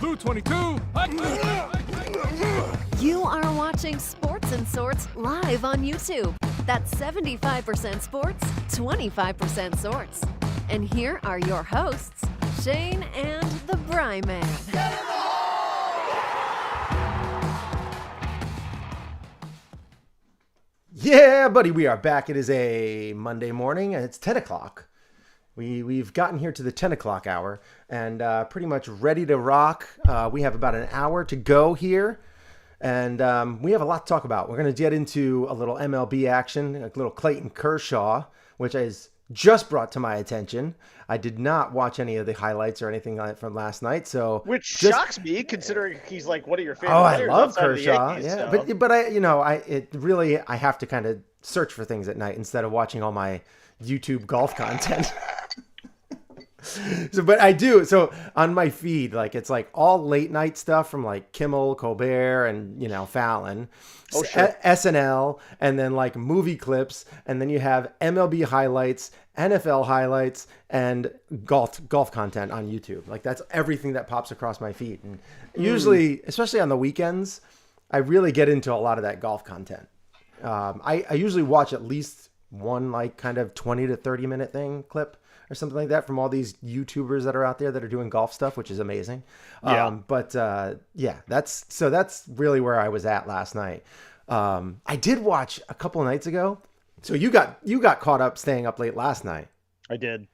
Blue 22. You are watching Sports and Sorts live on YouTube. That's 75% sports, 25% sorts. And here are your hosts, Shane and the Bry Man. Yeah, buddy, we are back. It is a Monday morning, and it's 10 o'clock. We've gotten here to the 10 o'clock hour, and pretty much ready to rock. We have about an hour to go here, and we have a lot to talk about. We're going to get into a little MLB action, a little Clayton Kershaw, which is just brought to my attention. I did not watch any of the highlights or anything from last night, so shocks me considering he's like one of your favorite players. I love Kershaw. Yankees, yeah, so. but I have to kind of search for things at night instead of watching all my YouTube golf content. But I do. So on my feed, like it's like all late night stuff from like Kimmel, Colbert, and Fallon, SNL, and then like movie clips, and then you have MLB highlights, NFL highlights, and golf content on YouTube. Like that's everything that pops across my feed. And usually, especially on the weekends, I really get into a lot of that golf content. I usually watch at least one like kind of 20 to 30 minute clip or something like that from all these YouTubers that are out there that are doing golf stuff, which is amazing. That's really where I was at last night. I did watch a couple of nights ago. So you got caught up staying up late last night. I did.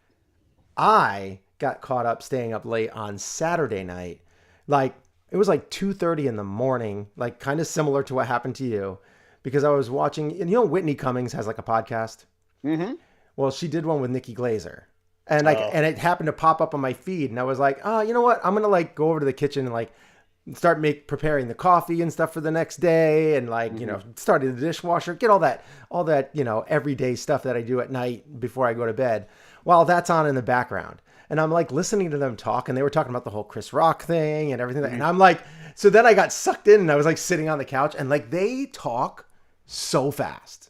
I got caught up staying up late on Saturday night. Like it was like 2:30 in the morning, like kind of similar to what happened to you, because I was watching, and Whitney Cummings has like a podcast. Mm-hmm. Well, she did one with Nikki Glazer. And and it happened to pop up on my feed, and I was like, oh, you know what? I'm gonna like go over to the kitchen and like start preparing the coffee and stuff for the next day, and like starting the dishwasher, get all that everyday stuff that I do at night before I go to bed. While that's on in the background, and I'm like listening to them talk, and they were talking about the whole Chris Rock thing and everything, and I'm like, so then I got sucked in, and I was like sitting on the couch, and like they talk so fast.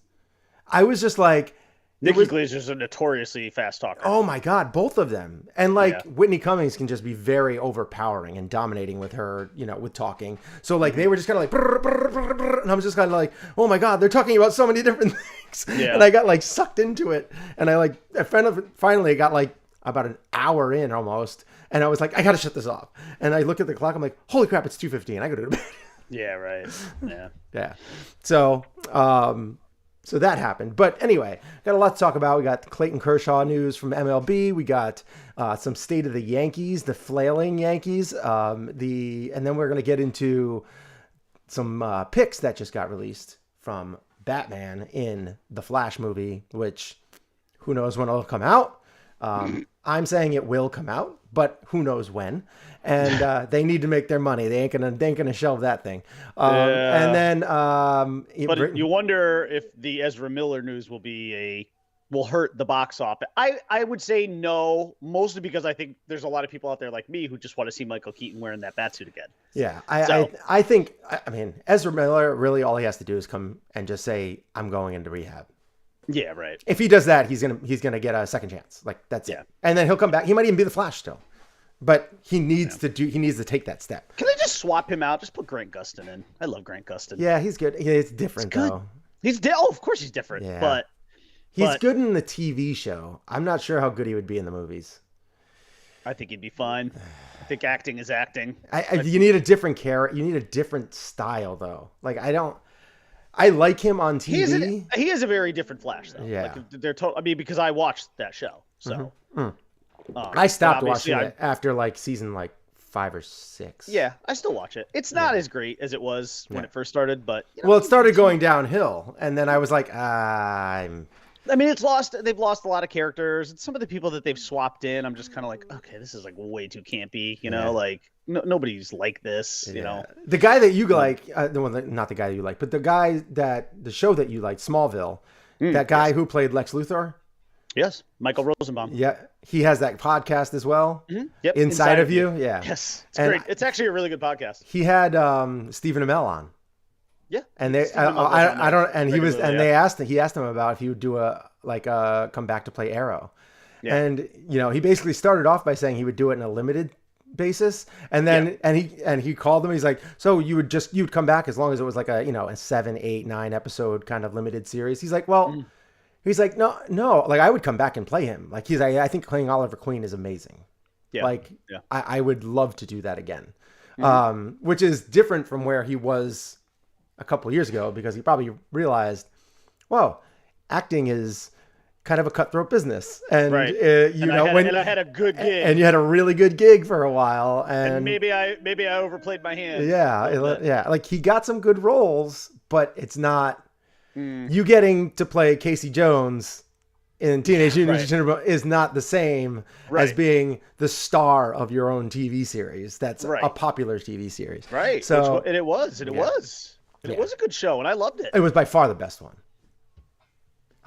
I was just like. Nikki Glazer's a notoriously fast talker. Oh my God, both of them. And Whitney Cummings can just be very overpowering and dominating with her, with talking. So like they were just kind of like, brr, brr, brr, brr, and I was just kind of like, oh my God, they're talking about so many different things. Yeah. And I got like sucked into it. And I finally got like about an hour in almost. And I was like, I got to shut this off. And I look at the clock. I'm like, holy crap, it's 2:50 and I got to go to bed. Yeah, right. Yeah. Yeah. So that happened. But anyway, got a lot to talk about. We got the Clayton Kershaw news from MLB. We got some state of the Yankees, the flailing Yankees. And then we're going to get into some picks that just got released from Batman in the Flash movie, which who knows when it'll come out. I'm saying it will come out, but who knows when. And they need to make their money. They ain't gonna shelve that thing. And then, but you wonder if the Ezra Miller news will hurt the box office. I would say no, mostly because I think there's a lot of people out there like me who just want to see Michael Keaton wearing that batsuit again. Yeah, I think Ezra Miller, really all he has to do is come and just say, I'm going into rehab. Yeah, right. If he does that, he's gonna get a second chance. Like that's it. And then he'll come back. He might even be the Flash still. But he needs to take that step. Can they just swap him out? Just put Grant Gustin in. I love Grant Gustin. Yeah, he's good. It's different though. Of course he's different. Yeah. But he's good in the TV show. I'm not sure how good he would be in the movies. I think he'd be fine. I think acting is acting. You need a different character. You need a different style though. Like I like him on TV. He is a very different Flash though. Yeah. Like because I watched that show. So. Mm-hmm. I stopped watching it after like season 5 or 6. Yeah, I still watch it. It's not as great as it was when it first started, but it started going downhill, and then I was like, they've lost a lot of characters, and some of the people that they've swapped in, I'm just kind of like, okay, this is like way too campy, like nobody's like this, The guy that you like, not the guy that you like, but the show that you like, Smallville, that guy who played Lex Luthor. Yes, Michael Rosenbaum. Yeah, he has that podcast as well. Mm-hmm. Yep, Inside of You. Yeah. Yes, it's great. It's actually a really good podcast. He had Stephen Amell on. Yeah, and they I don't, and he was, and they asked him about if he would do come back to play Arrow, and he basically started off by saying he would do it in a limited basis. And then and he called them. He's like, so you'd come back as long as it was like a 7, 8, 9 episode kind of limited series. He's like, well, he's like, no, like I would come back and play him. Like I think playing Oliver Queen is amazing. Yeah. Like I would love to do that again. Which is different from where he was a couple of years ago, because he probably realized, whoa, acting is kind of a cutthroat business, and I had a good gig, and you had a really good gig for a while, and maybe I overplayed my hand. Yeah, like he got some good roles, but it's not you getting to play Casey Jones in Teenage Mutant Ninja Turtles is not the same as being the star of your own TV series. That's a popular TV series, right? So it was a good show, and I loved it. It was by far the best one.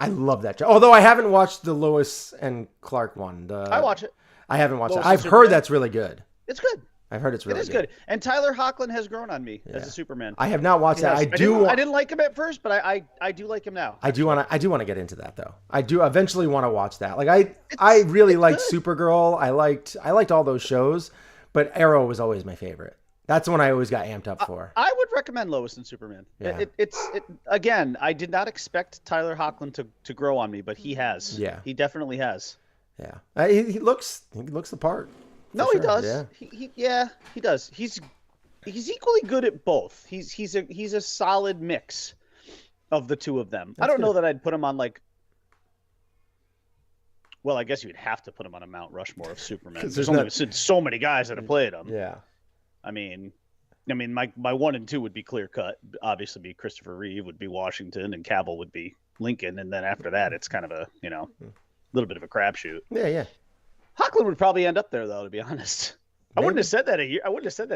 I love that show. Although I haven't watched the Lois and Clark one. I watch it. I haven't watched it. I've heard that's really good. It's good. I've heard it's really good. It is good. And Tyler Hoechlin has grown on me as a Superman. I have not watched that. I didn't like him at first, but I do like him now. I do want to get into that though. I do eventually want to watch that. Like I really liked Supergirl. I liked all those shows, but Arrow was always my favorite. That's the one I always got amped up for. I would recommend Lois and Superman. Yeah. Again, I did not expect Tyler Hoechlin to grow on me, but he has. Yeah. He definitely has. Yeah. He looks the part. No, he does. Yeah. He does. He's equally good at both. He's a solid mix of the two of them. I don't know that I'd put him on like. Well, I guess you'd have to put him on a Mount Rushmore of Superman. There's only so many guys that have played him. Yeah. I mean, my 1 and 2 would be clear cut. Obviously, be Christopher Reeve, would be Washington, and Cavill would be Lincoln. And then after that, it's kind of a little bit of a crapshoot. Yeah. Hoechlin would probably end up there, though. To be honest, maybe. I wouldn't have said that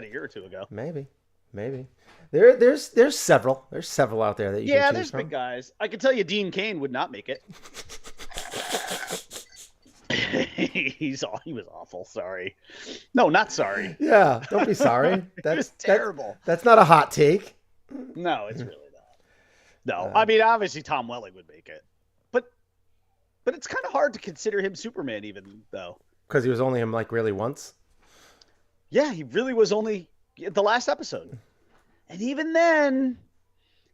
a year or two ago. Maybe. There's several. There's several out there that you can choose there's from. big guys. I can tell you, Dean Cain would not make it. He was awful. Sorry. No, not sorry. Yeah, don't be sorry. That's terrible. That's not a hot take. No, it's really not. No, I mean, obviously Tom Welling would make it, but it's kind of hard to consider him Superman, even though, because he was only him like really once. Yeah, he really was only the last episode, and even then,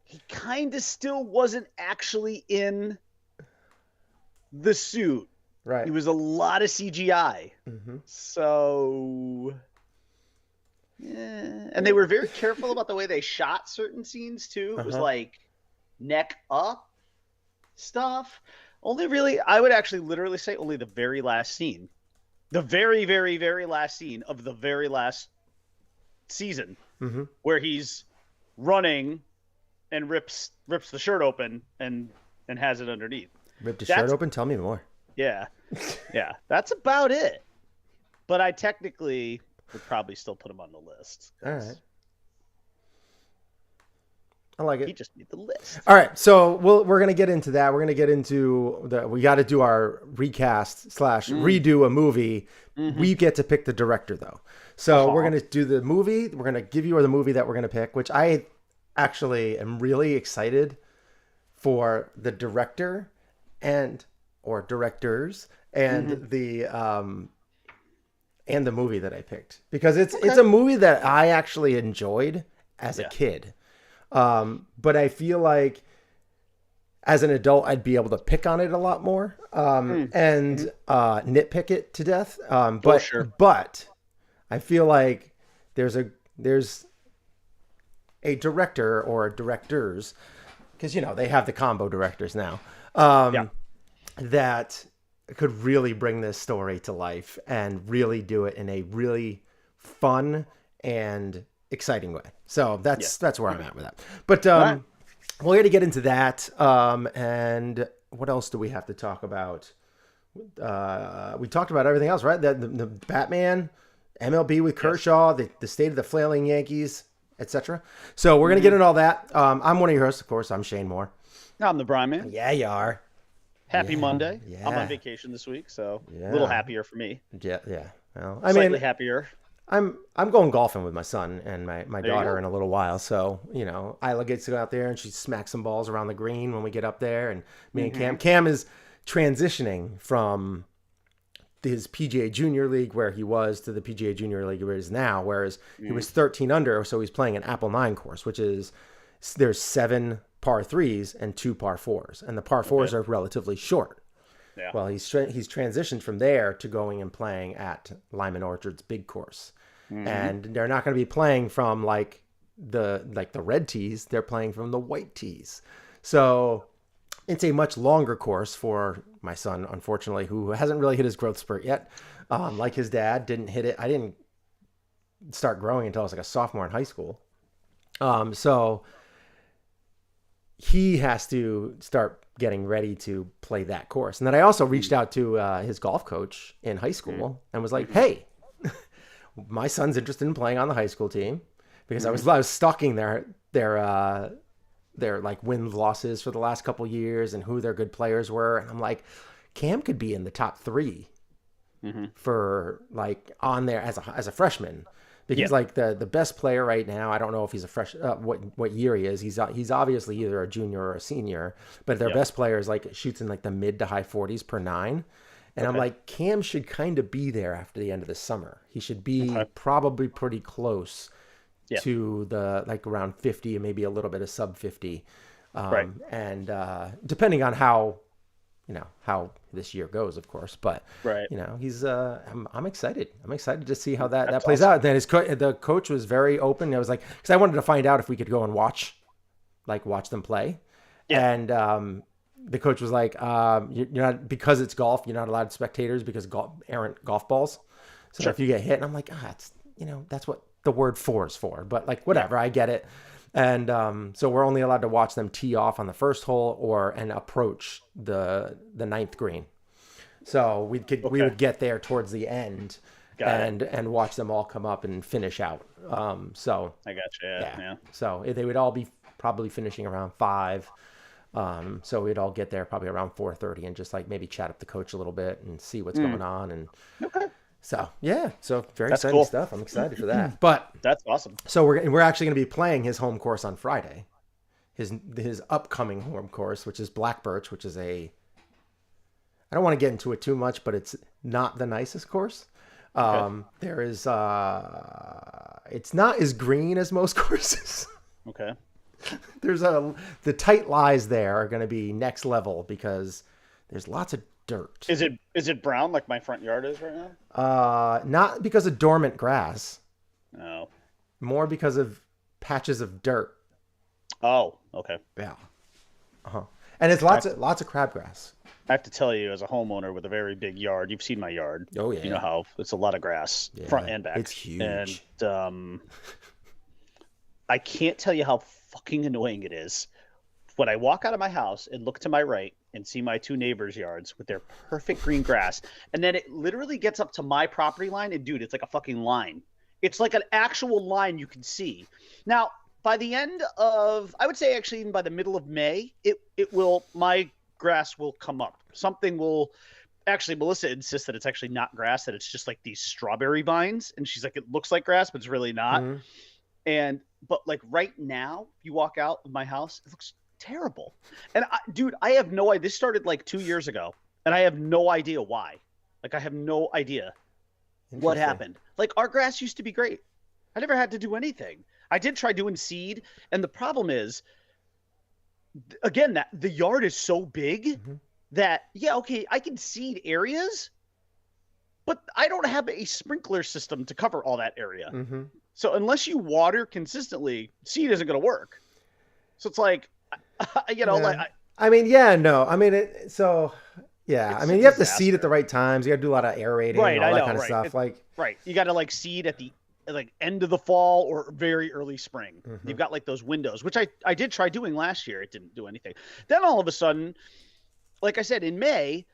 he kind of still wasn't actually in the suit. Right. It was a lot of CGI. Mm-hmm. So, and they were very careful about the way they shot certain scenes too. It was like neck up stuff. I would actually literally say only the very last scene. The very, very, very last scene of the very last season, where he's running and rips the shirt open and has it underneath. Ripped his shirt open? Tell me more. Yeah. That's about it. But I technically would probably still put him on the list. All right. I like it. He just made the list. All right. So we're going to get into that. We're going to get into we got to do our recast / redo a movie. We get to pick the director though. So we're going to do the movie. We're going to give you the movie that we're going to pick, which I actually am really excited for the director or directors and the movie that I picked, because it's a movie that I actually enjoyed as a kid. But I feel like as an adult, I'd be able to pick on it a lot more, and nitpick it to death. But I feel like there's a director or directors, because they have the combo directors now. That could really bring this story to life and really do it in a really fun and exciting way. So that's where I'm at with that. But we're going to get into that. And what else do we have to talk about? We talked about everything else, right? The Batman, MLB with Kershaw, the state of the flailing Yankees, etc. So we're going to get into all that. I'm one of your hosts, of course. I'm Shane Moore. I'm the Brian Man. Yeah, you are. Happy Monday. Yeah. I'm on vacation this week, so a little happier for me. Yeah. Well, Slightly happier. I'm going golfing with my son and my daughter in a little while. So, Isla gets to go out there and she smacks some balls around the green when we get up there. And me and Cam is transitioning from his PGA Junior League where he was to the PGA Junior League where he is now, whereas he was 13 under, so he's playing an Apple 9 course, which is there's 7 par 3s and 2 par 4s, and the par 4s are relatively short. Yeah. Well, he's transitioned from there to going and playing at Lyman Orchard's big course, and they're not going to be playing from like the red tees; they're playing from the white tees. So it's a much longer course for my son, unfortunately, who hasn't really hit his growth spurt yet. Like his dad, didn't hit it. I didn't start growing until I was like a sophomore in high school. So he has to start getting ready to play that course. And then I also reached out to his golf coach in high school and was like, hey, my son's interested in playing on the high school team, because I was stalking their like win losses for the last couple of years and who their good players were. And I'm like, Cam could be in the top 3 for like on there as a freshman, because like the best player right now, I don't know if he's a fresh, what year he is. He's obviously either a junior or a senior, but their best player is like shoots in like the mid to high 40s per 9. And I'm like, Cam should kind of be there after the end of the summer. He should be probably pretty close to the like around 50 and maybe a little bit of sub 50. And depending on how this year goes, of course, but he's I'm excited. I'm excited to see how that plays out. Then the coach was very open. I was like, because I wanted to find out if we could go and watch them play. And the coach was like, you're not, because it's golf, you're not allowed spectators because errant golf balls. So if you get hit, and I'm like, it's that's what the word 4 is for, but like, whatever, I get it. And so we're only allowed to watch them tee off on the first hole and approach the 9th green. So we would get there towards the end and watch them all come up and finish out. So I got you. Yeah. So they would all be probably finishing around 5. So we'd all get there probably around 4:30 and just like maybe chat up the coach a little bit and see what's going on. And so very exciting stuff. I'm excited for that. But that's awesome. So we're actually going to be playing his home course on Friday, his upcoming home course, which is Black Birch, which is I don't want to get into it too much, but it's not the nicest course. There is it's not as green as most courses. Okay. There's the tight lies there are going to be next level because there's lots of dirt. Is it brown like my front yard is right now? Not because of dormant grass. No. More because of patches of dirt. Oh, okay. Yeah. And it's lots of crabgrass. I have to tell you, as a homeowner with a very big yard, you've seen my yard. Oh yeah. You know how it's a lot of grass, front and back. It's huge. And I can't tell you how fucking annoying it is when I walk out of my house and look to my right and see my 2 neighbors' yards with their perfect green grass. And then it literally gets up to my property line. And dude, it's like a fucking line. It's like an actual line you can see. Now, by the end of, I would say actually even by the middle of May, my grass will come up. Something will, actually Melissa insists that it's actually not grass, that it's just like these strawberry vines. And she's like, it looks like grass, but it's really not. But like right now, you walk out of my house, it looks terrible. And I have no idea. This started like 2 years ago, and I have no idea why. Like, I have no idea what happened. Like, our grass used to be great. I never had to do anything. I did try doing seed, and the problem is, again, that the yard is so big that, I can seed areas, but I don't have a sprinkler system to cover all that area. So unless you water consistently, seed isn't going to work. So it's like, you have to seed at the right times. You got to do a lot of aerating and all that kind of stuff. You got to like seed at the end of the fall or very early spring. You've got like those windows, which I did try doing last year. It didn't do anything. Then all of a sudden, like I said, in May,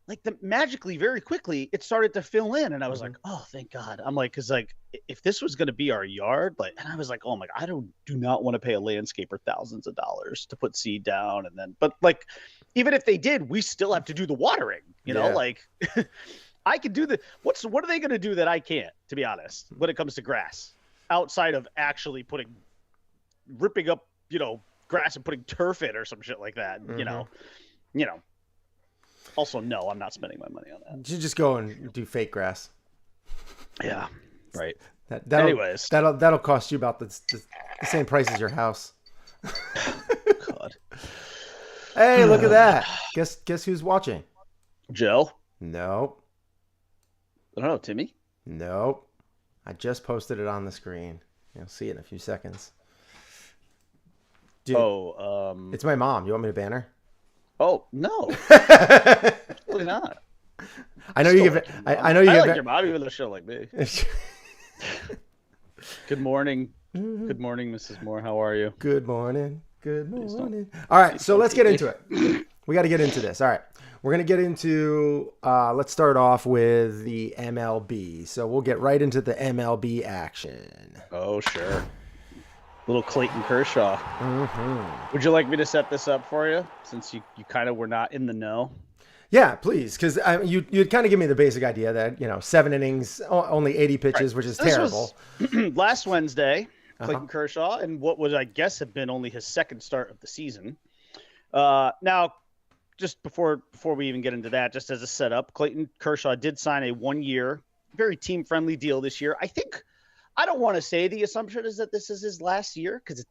like magically, very quickly, it started to fill in, and I was like, "Oh, thank God!" I'm like, because like if this was going to be our yard, like, and I was like, "Oh my, I do not want to pay a landscaper thousands of dollars to put seed down," and then, but like, even if they did, we still have to do the watering. You know, like, I could do what are they going to do that I can't? To be honest, when it comes to grass, outside of actually ripping up, grass and putting turf in or some shit like that. You know. Also, no, I'm not spending my money on that. You just go and do fake grass. Yeah, right. Anyways, that'll cost you about the same price as your house. God. Hey, look at that! Guess who's watching? Joe? Nope. I don't know, Timmy? Nope. I just posted it on the screen. You'll see it in a few seconds. Dude, it's my mom. You want me to ban her? Oh, no. Absolutely not. I know you give it. I know you give like your mom, even though she'll like me. Good morning. Good morning, Mrs. Moore. How are you? Good morning. Good morning. All right, so let's get into it. We got to get into this. All right. We're going to get into, let's start off with the MLB. So we'll get right into the MLB action. Oh, sure. Little Clayton Kershaw. Mm-hmm. Would you like me to set this up for you, since you kind of were not in the know? Yeah, please, because you'd kind of give me the basic idea that, 7 innings, only 80 pitches, right, which is terrible. Last Wednesday, Clayton Kershaw, and what would I guess have been only his second start of the season. Now, just before we even get into that, just as a setup, Clayton Kershaw did sign a 1-year, very team-friendly deal this year. I don't want to say the assumption is that this is his last year, because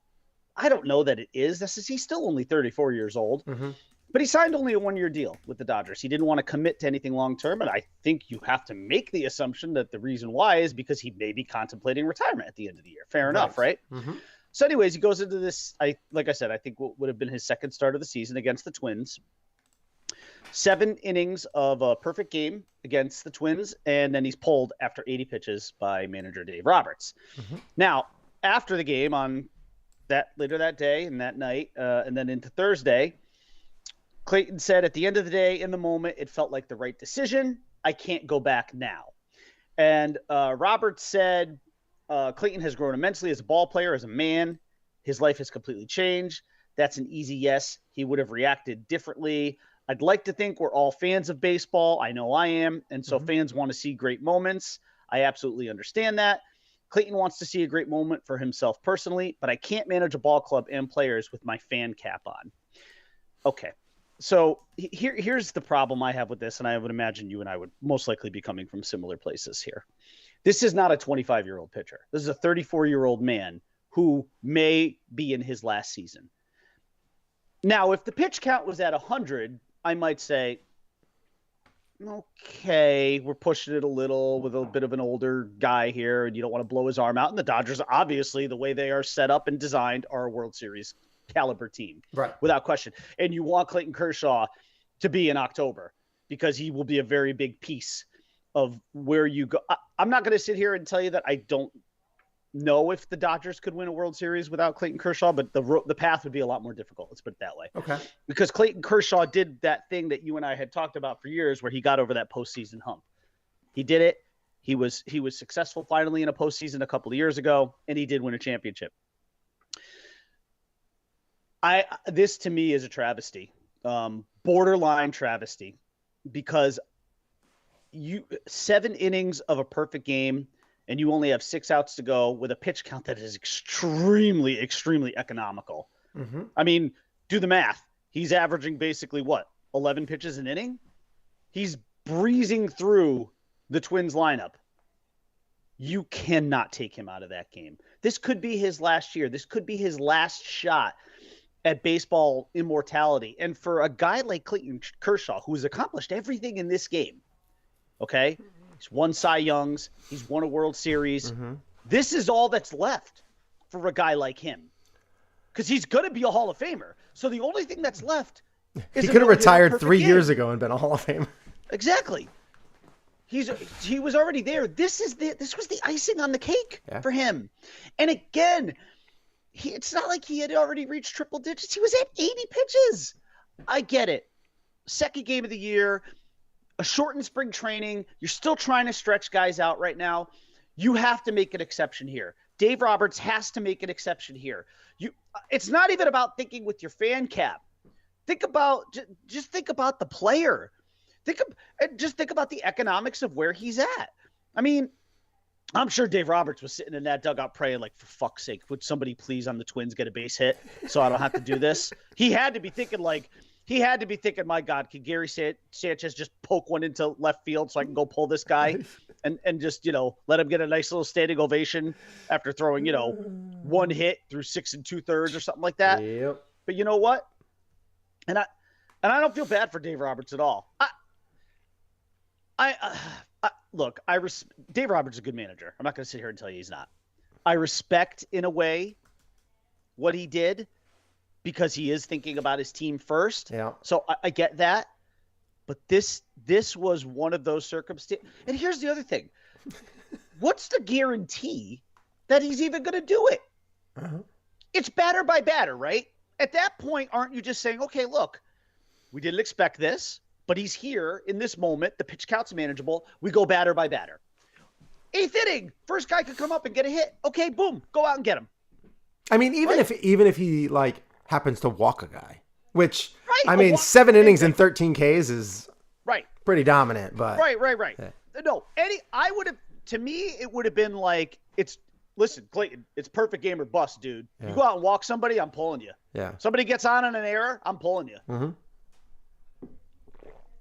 I don't know that it is. He's still only 34 years old. Mm-hmm. But he signed only a 1-year deal with the Dodgers. He didn't want to commit to anything long-term, and I think you have to make the assumption that the reason why is because he may be contemplating retirement at the end of the year. Fair enough, right? Mm-hmm. So anyways, he goes into this, like I said, I think what would have been his second start of the season against the Twins. 7 innings of a perfect game against the Twins, and then he's pulled after 80 pitches by manager Dave Roberts. Mm-hmm. Now, after the game on later that day and that night, and then into Thursday, Clayton said, at the end of the day, in the moment, it felt like the right decision. I can't go back now. And Roberts said, Clayton has grown immensely as a ball player, as a man. His life has completely changed. That's an easy yes. He would have reacted differently. I'd like to think we're all fans of baseball. I know I am. And so fans want to see great moments. I absolutely understand that. Clayton wants to see a great moment for himself personally, but I can't manage a ball club and players with my fan cap on. Okay. So here's the problem I have with this, and I would imagine you and I would most likely be coming from similar places here. This is not a 25-year-old pitcher. This is a 34-year-old man who may be in his last season. Now, if the pitch count was at 100, I might say, okay, we're pushing it a little with a bit of an older guy here, and you don't want to blow his arm out. And the Dodgers, obviously, the way they are set up and designed, are a World Series caliber team, right? Without question. And you want Clayton Kershaw to be in October because he will be a very big piece of where you go. I'm not going to sit here and tell you that I don't know if the Dodgers could win a World Series without Clayton Kershaw, but the path would be a lot more difficult. Let's put it that way. Okay. Because Clayton Kershaw did that thing that you and I had talked about for years, where he got over that postseason hump. He did it. He was successful finally in a postseason a couple of years ago, and he did win a championship. This to me is a travesty, borderline travesty, because 7 innings of a perfect game and you only have 6 outs to go with a pitch count that is extremely, extremely economical. Mm-hmm. I mean, do the math. He's averaging basically 11 pitches an inning? He's breezing through the Twins lineup. You cannot take him out of that game. This could be his last year. This could be his last shot at baseball immortality. And for a guy like Clayton Kershaw, who has accomplished everything in this game, okay, he's won Cy Youngs, he's won a World Series. Mm-hmm. This is all that's left for a guy like him, because he's going to be a Hall of Famer. So the only thing that's left is he could have retired 3 years ago and been a Hall of Famer. Exactly. He was already there. This was the icing on the cake for him. And again, it's not like he had already reached triple digits. He was at 80 pitches. I get it. Second game of the year, a shortened spring training. You're still trying to stretch guys out right now. You have to make an exception here. Dave Roberts has to make an exception here. It's not even about thinking with your fan cap. Think about the player. Just think about the economics of where he's at. I mean, I'm sure Dave Roberts was sitting in that dugout praying, like, for fuck's sake, would somebody please on the Twins get a base hit so I don't have to do this? He had to be thinking, like, he had to be thinking, my God, can Gary Sanchez just poke one into left field so I can go pull this guy and just, let him get a nice little standing ovation after throwing, one hit through 6 2/3 or something like that. Yep. But you know what? And I don't feel bad for Dave Roberts at all. Look, Dave Roberts is a good manager. I'm not going to sit here and tell you he's not. I respect, in a way, what he did because he is thinking about his team first. Yeah. So I get that. But this was one of those circumstances. And here's the other thing. What's the guarantee that he's even going to do it? Uh-huh. It's batter by batter, right? At that point, aren't you just saying, okay, look, we didn't expect this, but he's here in this moment. The pitch count's manageable. We go batter by batter. 8th inning, first guy could come up and get a hit. Okay, boom, go out and get him. I mean, even if he happens to walk a guy, which right, I mean, 7 innings and 13 Ks is right, pretty dominant. But right. Yeah. No, to me, it would have been like listen, Clayton, it's perfect game or bust, dude. Yeah. You go out and walk somebody, I'm pulling you. Yeah. Somebody gets on an error, I'm pulling you. Mm-hmm.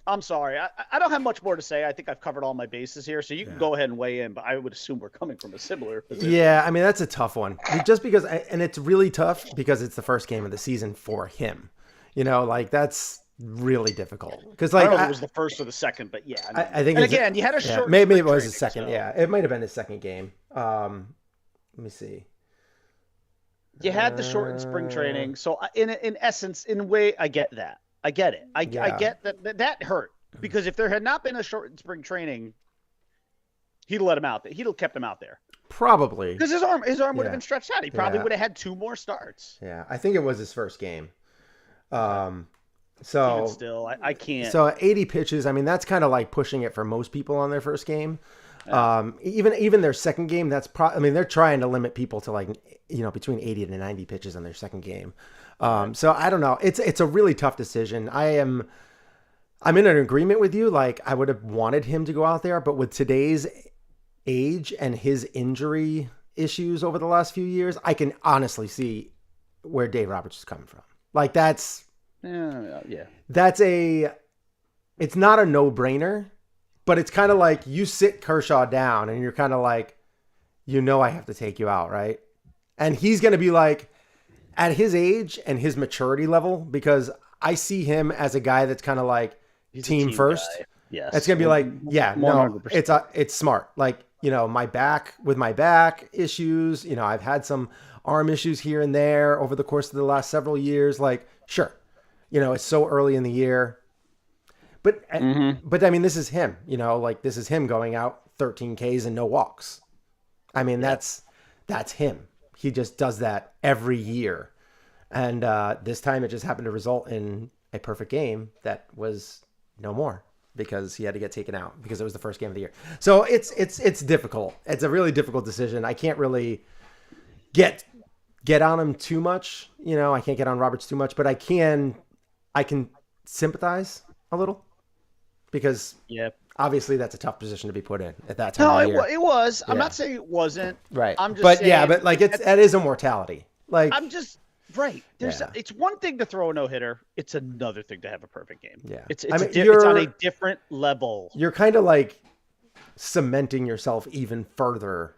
I'm sorry. I don't have much more to say. I think I've covered all my bases here, so you can go ahead and weigh in, but I would assume we're coming from a similar position. Yeah, I mean, that's a tough one. Just because, and it's really tough because it's the first game of the season for him. That's really difficult. Because I don't know if it was the first or the second, but yeah. I think. And again, you had a short. Maybe it was his second. So. Yeah, it might have been his second game. Let me see. You had the shortened spring training, so in essence, in a way, I get that. I get it. I get that hurt because if there had not been a shortened spring training, he'd have let him out there. He'd have kept him out there. Probably because his arm would have been stretched out. He probably would have had 2 more starts. Yeah, I think it was his first game. So even still, I can't. So 80 pitches. I mean, that's kind of like pushing it for most people on their first game. Yeah. Even their second game, they're trying to limit people to between 80 to 90 pitches on their second game. So I don't know. It's a really tough decision. I'm in an agreement with you. I would have wanted him to go out there, but with today's age and his injury issues over the last few years, I can honestly see where Dave Roberts is coming from. It's not a no-brainer, but it's kind of like you sit Kershaw down and you're kind of like, I have to take you out, right? And he's going to be at his age and his maturity level, because I see him as a guy that's kind of team first. Guy. Yes. It's going to be 100%. It's smart. My back issues, I've had some arm issues here and there over the course of the last several years. Sure. It's so early in the year, but I mean, this is him, this is him going out 13 Ks and no walks. I mean, that's him. He just does that every year. And this time it just happened to result in a perfect game that was no more because he had to get taken out because it was the first game of the year. So it's difficult. It's a really difficult decision. I can't really get on him too much. I can't get on Roberts too much, but I can sympathize a little because obviously that's a tough position to be put in at that time of year. It was. Yeah. I'm not saying it wasn't. Right. I'm just saying, that is a mortality. I'm just right. It's one thing to throw a no-hitter. It's another thing to have a perfect game. Yeah. It's on a different level. You're kind of cementing yourself even further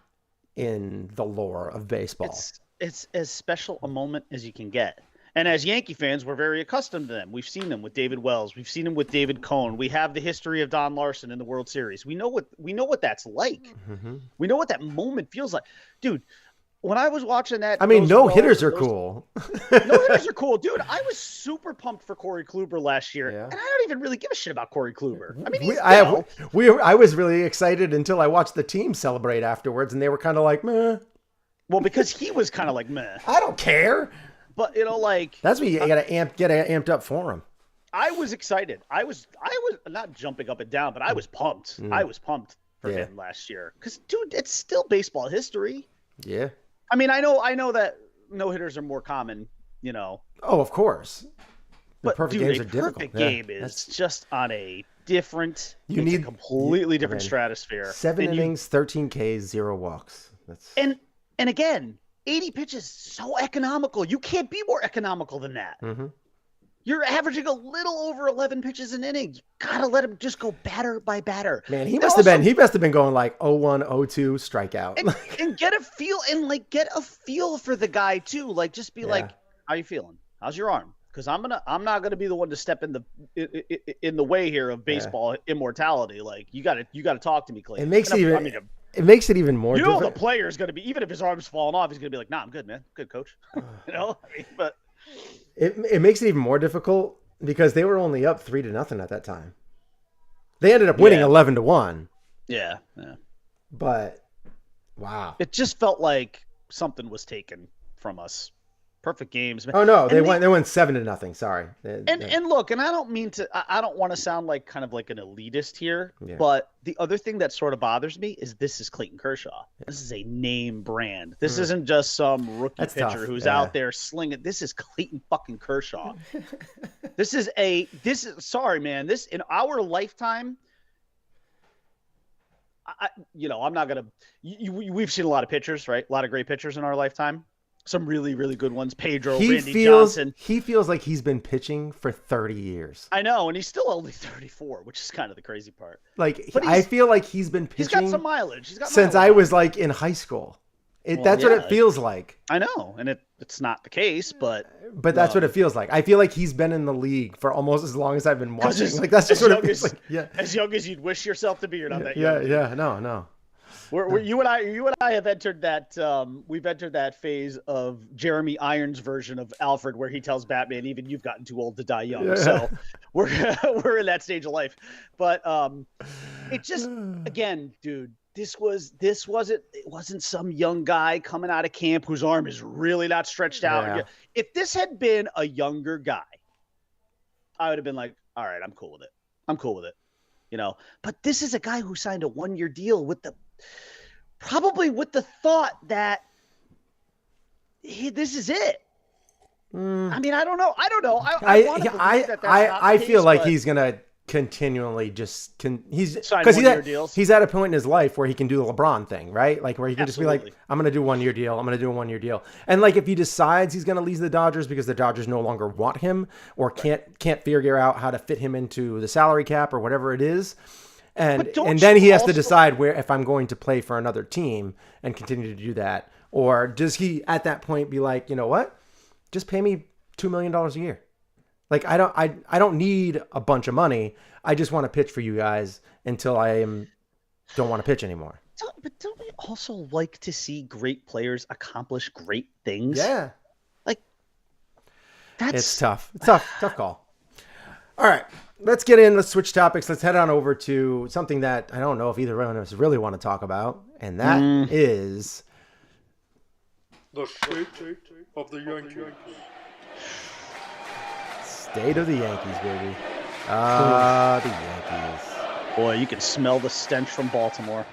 in the lore of baseball. It's as special a moment as you can get. And as Yankee fans, we're very accustomed to them. We've seen them with David Wells. We've seen them with David Cohn. We have the history of Don Larson in the World Series. We know what that's like. Mm-hmm. We know what that moment feels like. Dude, when I was watching that... no-hitters are cool. No-hitters are cool. Dude, I was super pumped for Corey Kluber last year. Yeah. And I don't even really give a shit about Corey Kluber. I mean, I was really excited until I watched the team celebrate afterwards, and they were kind of like, meh. Well, because he was kind of like, meh. I don't care. But that's what you got to get amped up for him. I was excited. I was not jumping up and down, but I was pumped. I was pumped for him last year because, dude, it's still baseball history. Yeah. I mean, I know that no hitters are more common. Oh, of course. But perfect games are difficult. Perfect game is just on a different. You need a completely different stratosphere. 7 innings, 13 Ks, 0 walks. And again. 80 pitches, so economical. You can't be more economical than that. Mm-hmm. You're averaging a little over 11 pitches an inning. You gotta let him just go batter by batter. Man, he must have been going like 0-1, 0-2 strikeout. And get a feel for the guy too. Like, just be like, how you feeling? How's your arm? Because I'm not gonna be the one to step in the way here of baseball immortality. Like, you gotta talk to me, Clayton. It makes it even more. You know, the player is gonna be, even if his arm's falling off, he's gonna be like, nah, I'm good, man. Good, coach. You know, but. It makes it even more difficult because they were only up 3-0 at that time. They ended up winning 11-1. Yeah. But wow, it just felt like something was taken from us. Perfect games. Oh no, they went 7-0. Sorry. And look, and I don't mean to. I don't want to sound like kind of like an elitist here, but the other thing that sort of bothers me is this is Clayton Kershaw. This is a name brand. This isn't just some rookie pitcher who's out there slinging. This is Clayton fucking Kershaw. This is sorry, man. This in our lifetime. I'm not gonna. We've seen a lot of pitchers, right? A lot of great pitchers in our lifetime. Some really, really good ones. Pedro, Randy Johnson. He feels like he's been pitching for 30 years. I know, and he's still only 34, which is kind of the crazy part. Like, I feel like he's been pitching. He's got some mileage. Since I was like in high school. That's what it feels like. I know, and it's not the case, but that's what it feels like. I feel like he's been in the league for almost as long as I've been watching. Like, that's just what it feels like. Yeah, as young as you'd wish yourself to be. You're not that young. Yeah. No. You and I have entered that. We've entered that phase of Jeremy Irons' version of Alfred, where he tells Batman, "Even you've gotten too old to die young." Yeah. So we're in that stage of life. But it just, again, dude, it wasn't some young guy coming out of camp whose arm is really not stretched out. Yeah. If this had been a younger guy, I would have been like, all right, I'm cool with it. You know, but this is a guy who signed a 1-year deal with the thought that this is it. I mean, I don't know. I feel like he's gonna continually he's at a point in his life where he can do the LeBron thing, right? Like, where he can just be like, I'm gonna do a 1-year deal. I'm gonna do a 1-year deal. And like, if he decides he's gonna leave the Dodgers because the Dodgers no longer want him or can't figure out how to fit him into the salary cap or whatever it is. And then he has to decide where, if I'm going to play for another team and continue to do that, or does he at that point be like, you know what, just pay me $2 million a year. Like, I don't need a bunch of money. I just want to pitch for you guys until don't want to pitch anymore. But don't we also like to see great players accomplish great things? Yeah. Like, it's tough. It's tough call. All right. Let's get in. Let's switch topics. Let's head on over to something that I don't know if either one of us really want to talk about, and that is the state of the Yankees. State of the Yankees, baby. The Yankees. Boy, you can smell the stench from Baltimore.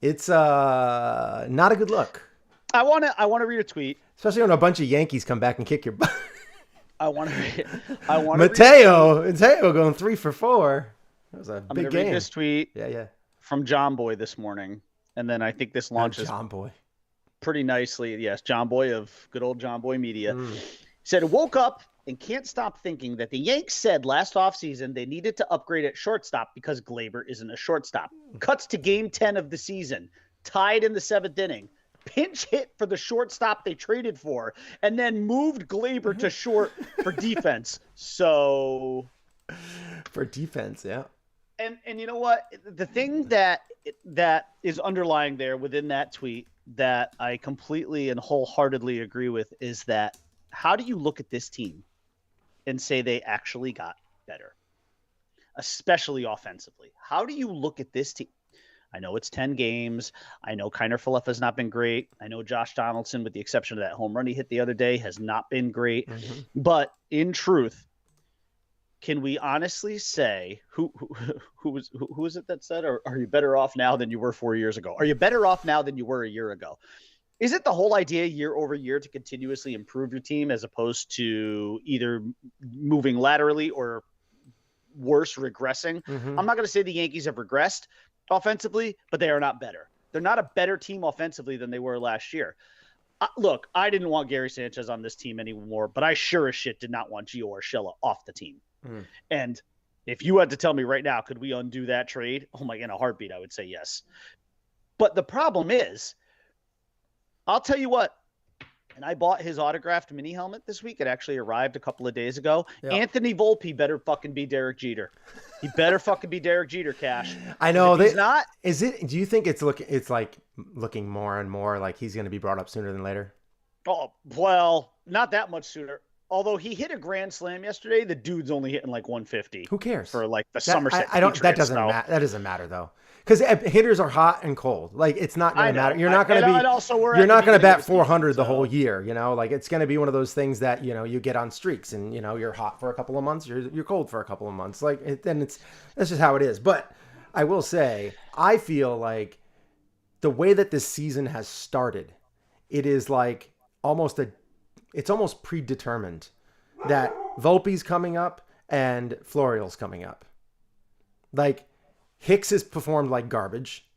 It's not a good look. I want to read a tweet, especially when a bunch of Yankees come back and kick your butt. I want to. Mateo going 3 for 4. That was a big game. Read this tweet. Yeah. From John Boy this morning, and then I think this launches John Boy pretty nicely. Yes, John Boy of good old John Boy Media said, "Woke up and can't stop thinking that the Yanks said last offseason they needed to upgrade at shortstop because Glaber isn't a shortstop. Cuts to game 10 of the season, tied in the 7th inning. Pinch hit for the shortstop they traded for, and then moved Glaber to short for defense." So, for defense, yeah. And you know what? The thing that is underlying there within that tweet that I completely and wholeheartedly agree with is that how do you look at this team and say they actually got better, especially offensively? How do you look at this team? I know it's 10 games. I know Kiner Falefa's not been great. I know Josh Donaldson, with the exception of that home run he hit the other day, has not been great. But in truth, can we honestly say who was it that said, or are you better off now than you were 4 years ago? Are you better off now than you were a year ago? Is it the whole idea year over year to continuously improve your team as opposed to either moving laterally or worse, regressing? I'm not going to say the Yankees have regressed offensively, but they are not better. They're not a better team offensively than they were last year. Look, I didn't want Gary Sanchez on this team anymore, but I sure as shit did not want Gio Urshela off the team. And if you had to tell me right now, could we undo that trade? Oh my, in a heartbeat, I would say yes. But the problem is, I'll tell you what, and I bought his autographed mini helmet this week. It actually arrived a couple of days ago. Yep. Anthony Volpe better fucking be Derek Jeter. He better fucking be Derek Jeter, Cash. I know. He's not. Is it? Do you think it's looking more and more like he's going to be brought up sooner than later? Oh, well, not that much sooner. Although he hit a grand slam yesterday, the dude's only hitting like 150. Who cares? For like the Somerset. I don't. That doesn't matter. That doesn't matter though, because hitters are hot and cold. Like it's not going to matter. You're not going to be. You're not going to bat 400 the whole year. You know, like it's going to be one of those things that you get on streaks, and you're hot for a couple of months, you're cold for a couple of months. That's just how it is. But I will say, I feel like the way that this season has started, it is like it's almost predetermined that Volpe's coming up and Florial's coming up. Like Hicks has performed like garbage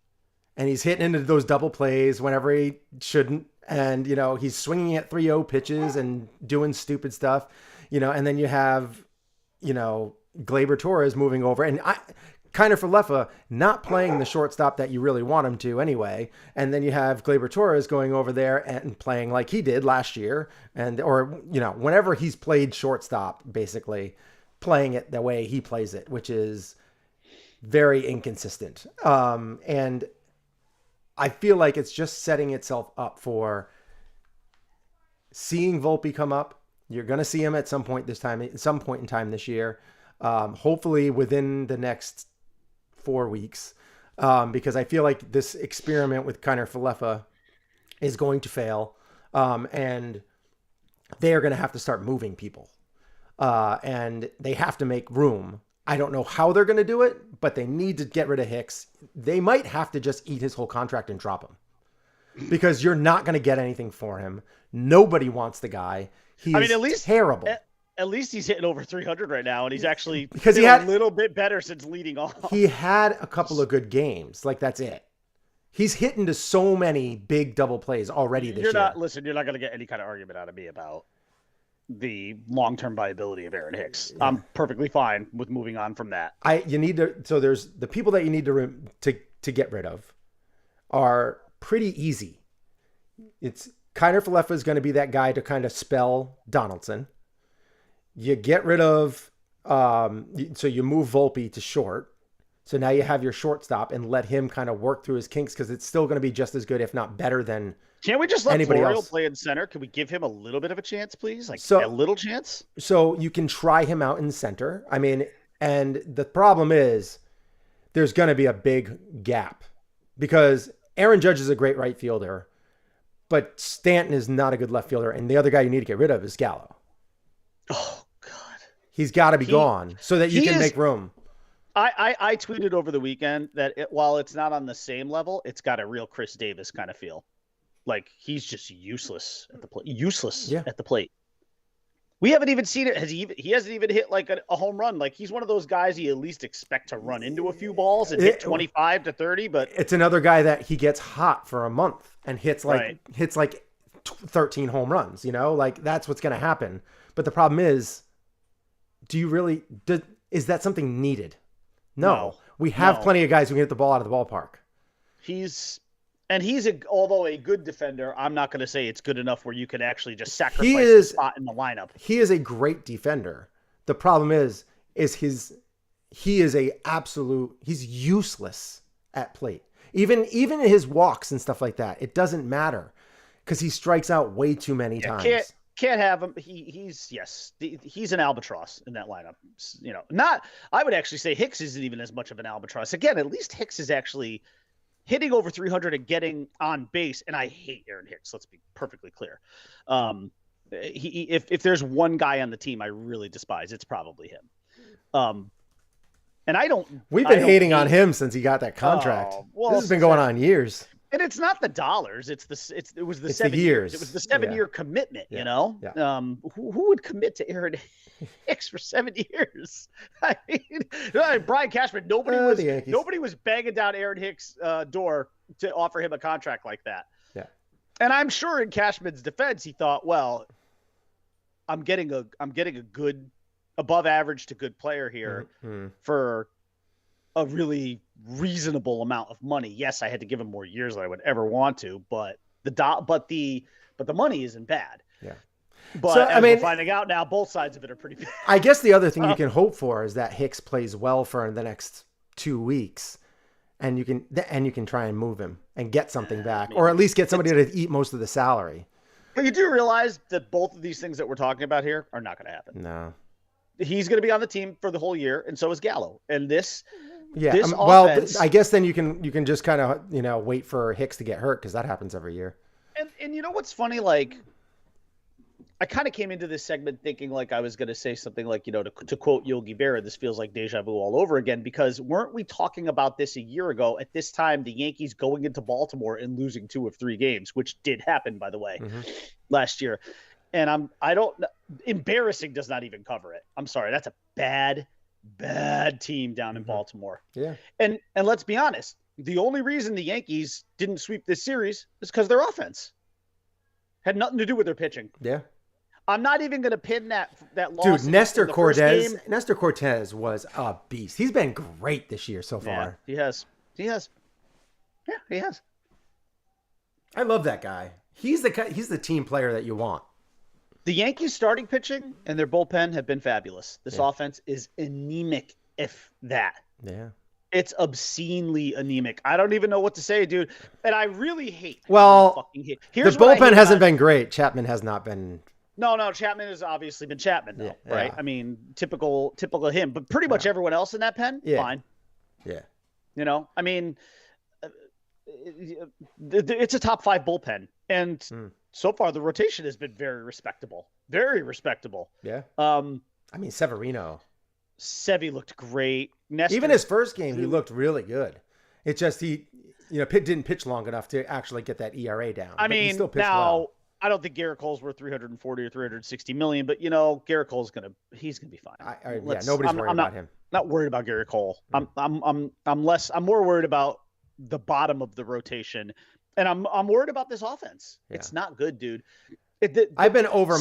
and he's hitting into those double plays whenever he shouldn't. And, he's swinging at 3-0 pitches and doing stupid stuff, and then you have, Gleyber Torres moving over and Kiner Falefa not playing the shortstop that you really want him to anyway. And then you have Gleyber Torres going over there and playing like he did last year whenever he's played shortstop, basically playing it the way he plays it, which is very inconsistent. And I feel like it's just setting itself up for seeing Volpe come up. You're going to see him at some point in time this year. Hopefully within the next 4 weeks, because I feel like this experiment with Kiner Falefa is going to fail, and they are going to have to start moving people, and they have to make room. I don't know how they're going to do it, but they need to get rid of Hicks. They might have to just eat his whole contract and drop him, because you're not going to get anything for him. Nobody wants the guy. At least terrible. At least he's hitting over 300 right now, and he's actually because he had a little bit better since leading off. He had a couple of good games. Like, that's it. He's hitting to so many big double plays already this year. You're not going to get any kind of argument out of me about the long-term viability of Aaron Hicks. Yeah. I'm perfectly fine with moving on from that. So there's the people that you need to get rid of are pretty easy. It's Kiner Falefa is going to be that guy to kind of spell Donaldson. You get rid of, so you move Volpe to short. So now you have your shortstop and let him kind of work through his kinks, because it's still going to be just as good, if not better than Can't we just let anybody Florial else. Play in center? Can we give him a little bit of a chance, please? A little chance? So you can try him out in center. I mean, and the problem is there's going to be a big gap, because Aaron Judge is a great right fielder, but Stanton is not a good left fielder. And the other guy you need to get rid of is Gallo. Oh, He's got to be gone so that you can make room. I tweeted over the weekend that while it's not on the same level, it's got a real Chris Davis kind of feel. Like he's just useless at the plate. At the plate. We haven't even seen it. He hasn't even hit like a home run. Like he's one of those guys you at least expect to run into a few balls and hit 25 to 30. But it's another guy that he gets hot for a month and hits like 13 home runs. Like that's what's going to happen. But the problem is, is that something needed? No. We have plenty of guys who can hit the ball out of the ballpark. Although a good defender, I'm not going to say it's good enough where you can actually just sacrifice a spot in the lineup. He is a great defender. The problem is he's useless at plate. Even his walks and stuff like that, it doesn't matter because he strikes out way too many times. Can't have him. He's an albatross in that lineup. I would actually say Hicks isn't even as much of an albatross. Again, at least Hicks is actually hitting over 300 and getting on base. And I hate Aaron Hicks. Let's be perfectly clear. If there's one guy on the team I really despise, it's probably him. And I don't. We've been hating on him since he got that contract. This has been going on years. And it's not the dollars. It was the 7 years. It was the 7-year commitment. Yeah. Who would commit to Aaron Hicks for 7 years? I mean, Brian Cashman. Nobody was banging down Aaron Hicks' door to offer him a contract like that. Yeah. And I'm sure in Cashman's defense, he thought, well, I'm getting a good, above average to good player here for a really reasonable amount of money. Yes, I had to give him more years than I would ever want to, but the money isn't bad. Yeah. But so, as we're finding out now, both sides of it are pretty bad. I guess the other thing you can hope for is that Hicks plays well for the next 2 weeks, and you can try and move him and get something back, or at least get somebody to eat most of the salary. But you do realize that both of these things that we're talking about here are not going to happen. No. He's going to be on the team for the whole year, and so is Gallo. And this offense, I guess then you can just kind of wait for Hicks to get hurt, because that happens every year. And you know what's funny? Like, I kind of came into this segment thinking like I was going to say something like, to quote Yogi Berra, this feels like deja vu all over again, because weren't we talking about this a year ago at this time, the Yankees going into Baltimore and losing 2 of 3 games, which did happen, by the way, last year. And embarrassing does not even cover it. I'm sorry. That's a bad team down in Baltimore. Yeah. And let's be honest. The only reason the Yankees didn't sweep this series is because their offense had nothing to do with their pitching. Yeah. I'm not even going to pin that loss. Dude, Nestor Cortez was a beast. He's been great this year so far. Yeah, he has. Yeah, he has. I love that guy. He's the team player that you want. The Yankees starting pitching and their bullpen have been fabulous. This offense is anemic, if that. Yeah. It's obscenely anemic. I don't even know what to say, dude. And I really hate. Well, the bullpen hasn't been great. Chapman has not been. No, Chapman has obviously been Chapman, though, right? I mean, typical him. But pretty much everyone else in that pen, fine. Yeah. I mean, it's a top 5 bullpen. And so far, the rotation has been very respectable. Very respectable. Yeah. I mean, Severino. Sevy looked great. Nestor, even his first game, he looked really good. It's just Pitt didn't pitch long enough to actually get that ERA down. I mean, he still pitched well. I don't think Garrett Cole's worth $340 or $360 million, but Garrett Cole's gonna be fine. Nobody's worried about him. Not worried about Garrett Cole. I'm more worried about the bottom of the rotation, and I'm worried about this offense. Yeah. It's not good, dude. I've been over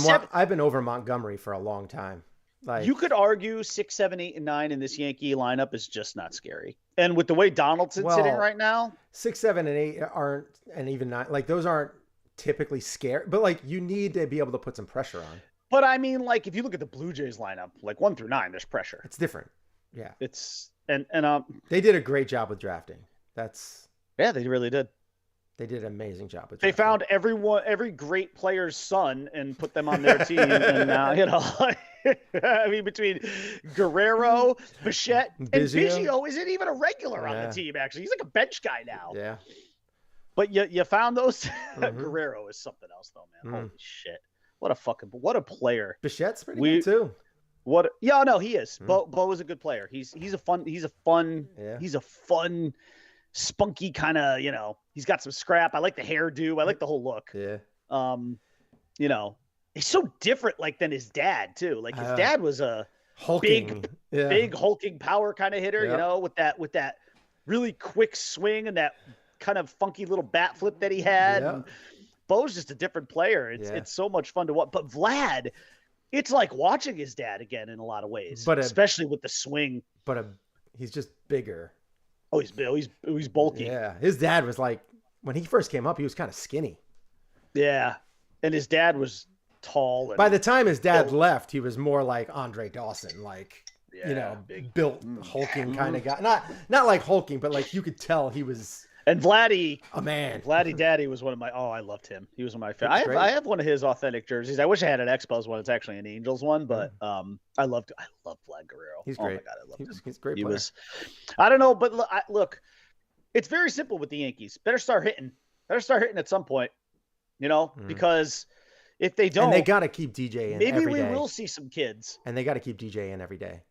Montgomery for a long time. Like, you could argue 6, 7, 8, and 9 in this Yankee lineup is just not scary. And with the way Donaldson's sitting right now, 6, 7, and 8 aren't, and even 9, like those aren't typically scary, but like you need to be able to put some pressure on. But I mean, like if you look at the Blue Jays lineup, like 1 through 9, there's pressure. It's different. Yeah. It's and they did a great job with drafting. They really did. They did an amazing job with drafting. They found every great player's son and put them on their team, and I mean, between Guerrero, Bichette, and Biggio isn't even a regular on the team. Actually, he's like a bench guy now. Yeah. But you found those. Guerrero is something else, though, man. Holy shit! What a player. Bichette's pretty good too. He is. Bo is a good player. He's a fun, spunky kind of. He's got some scrap. I like the hairdo. I like the whole look. Yeah. He's so different, like than his dad too. Like his dad was a hulking, big hulking power kind of hitter. Yep. With that really quick swing and that kind of funky little bat flip that he had. Yep. And Bo's just a different player. It's so much fun to watch. But Vlad, it's like watching his dad again in a lot of ways, especially with the swing. But he's just bigger. Oh, he's bulky. Yeah, his dad was like when he first came up, he was kind of skinny. Yeah, and his dad was tall. And by the time his dad left, he was more like Andre Dawson, like big, built, hulking kind of guy. Not like hulking, but like you could tell he was. And Vladdy, a man. Vladdy Daddy was one of my. Oh, I loved him. He was one of my favorites. I have one of his authentic jerseys. I wish I had an Expos one. It's actually an Angels one, but I loved Vlad Guerrero. He's great. Oh my god, I loved him. He's a great player. I don't know, but look, it's very simple with the Yankees. Better start hitting at some point, because if they don't, and they got to keep DJ in. Maybe every we day. will see some kids, and they got to keep DJ in every day.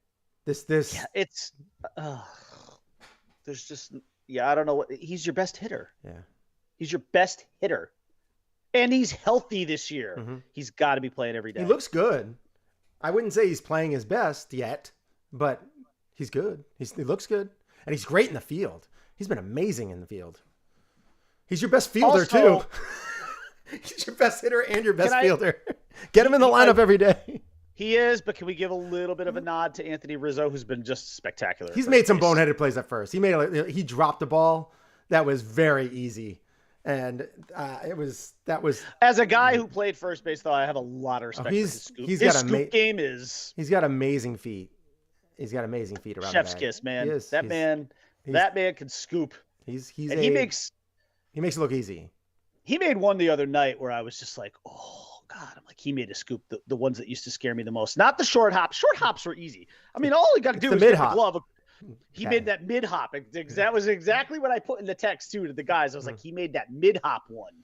This. Yeah, it's. There's just. Yeah, I don't know. He's your best hitter. Yeah. He's your best hitter. And he's healthy this year. Mm-hmm. He's got to be playing every day. He looks good. I wouldn't say he's playing his best yet, but he's good. He looks good. And he's great in the field. He's been amazing in the field. He's your best fielder, too. He's your best hitter and your best fielder. Get him in the lineup every day. He is, but can we give a little bit of a nod to Anthony Rizzo, who's been just spectacular? He's made some boneheaded plays at first. He dropped the ball that was very easy, and that was. As a guy who played first base, though, I have a lot of respect for his scoop. His scoop game is. He's got amazing feet. He's got amazing feet around. Chef's kiss, man. That man can scoop. He makes it look easy. He made one the other night where I was just like, oh. God, I'm like, he made a scoop, the ones that used to scare me the most. Not the short hops. Short hops were easy. I mean, all he got to do was get the glove. He made that mid hop. That was exactly what I put in the text too to the guys. I was like, he made that mid hop one,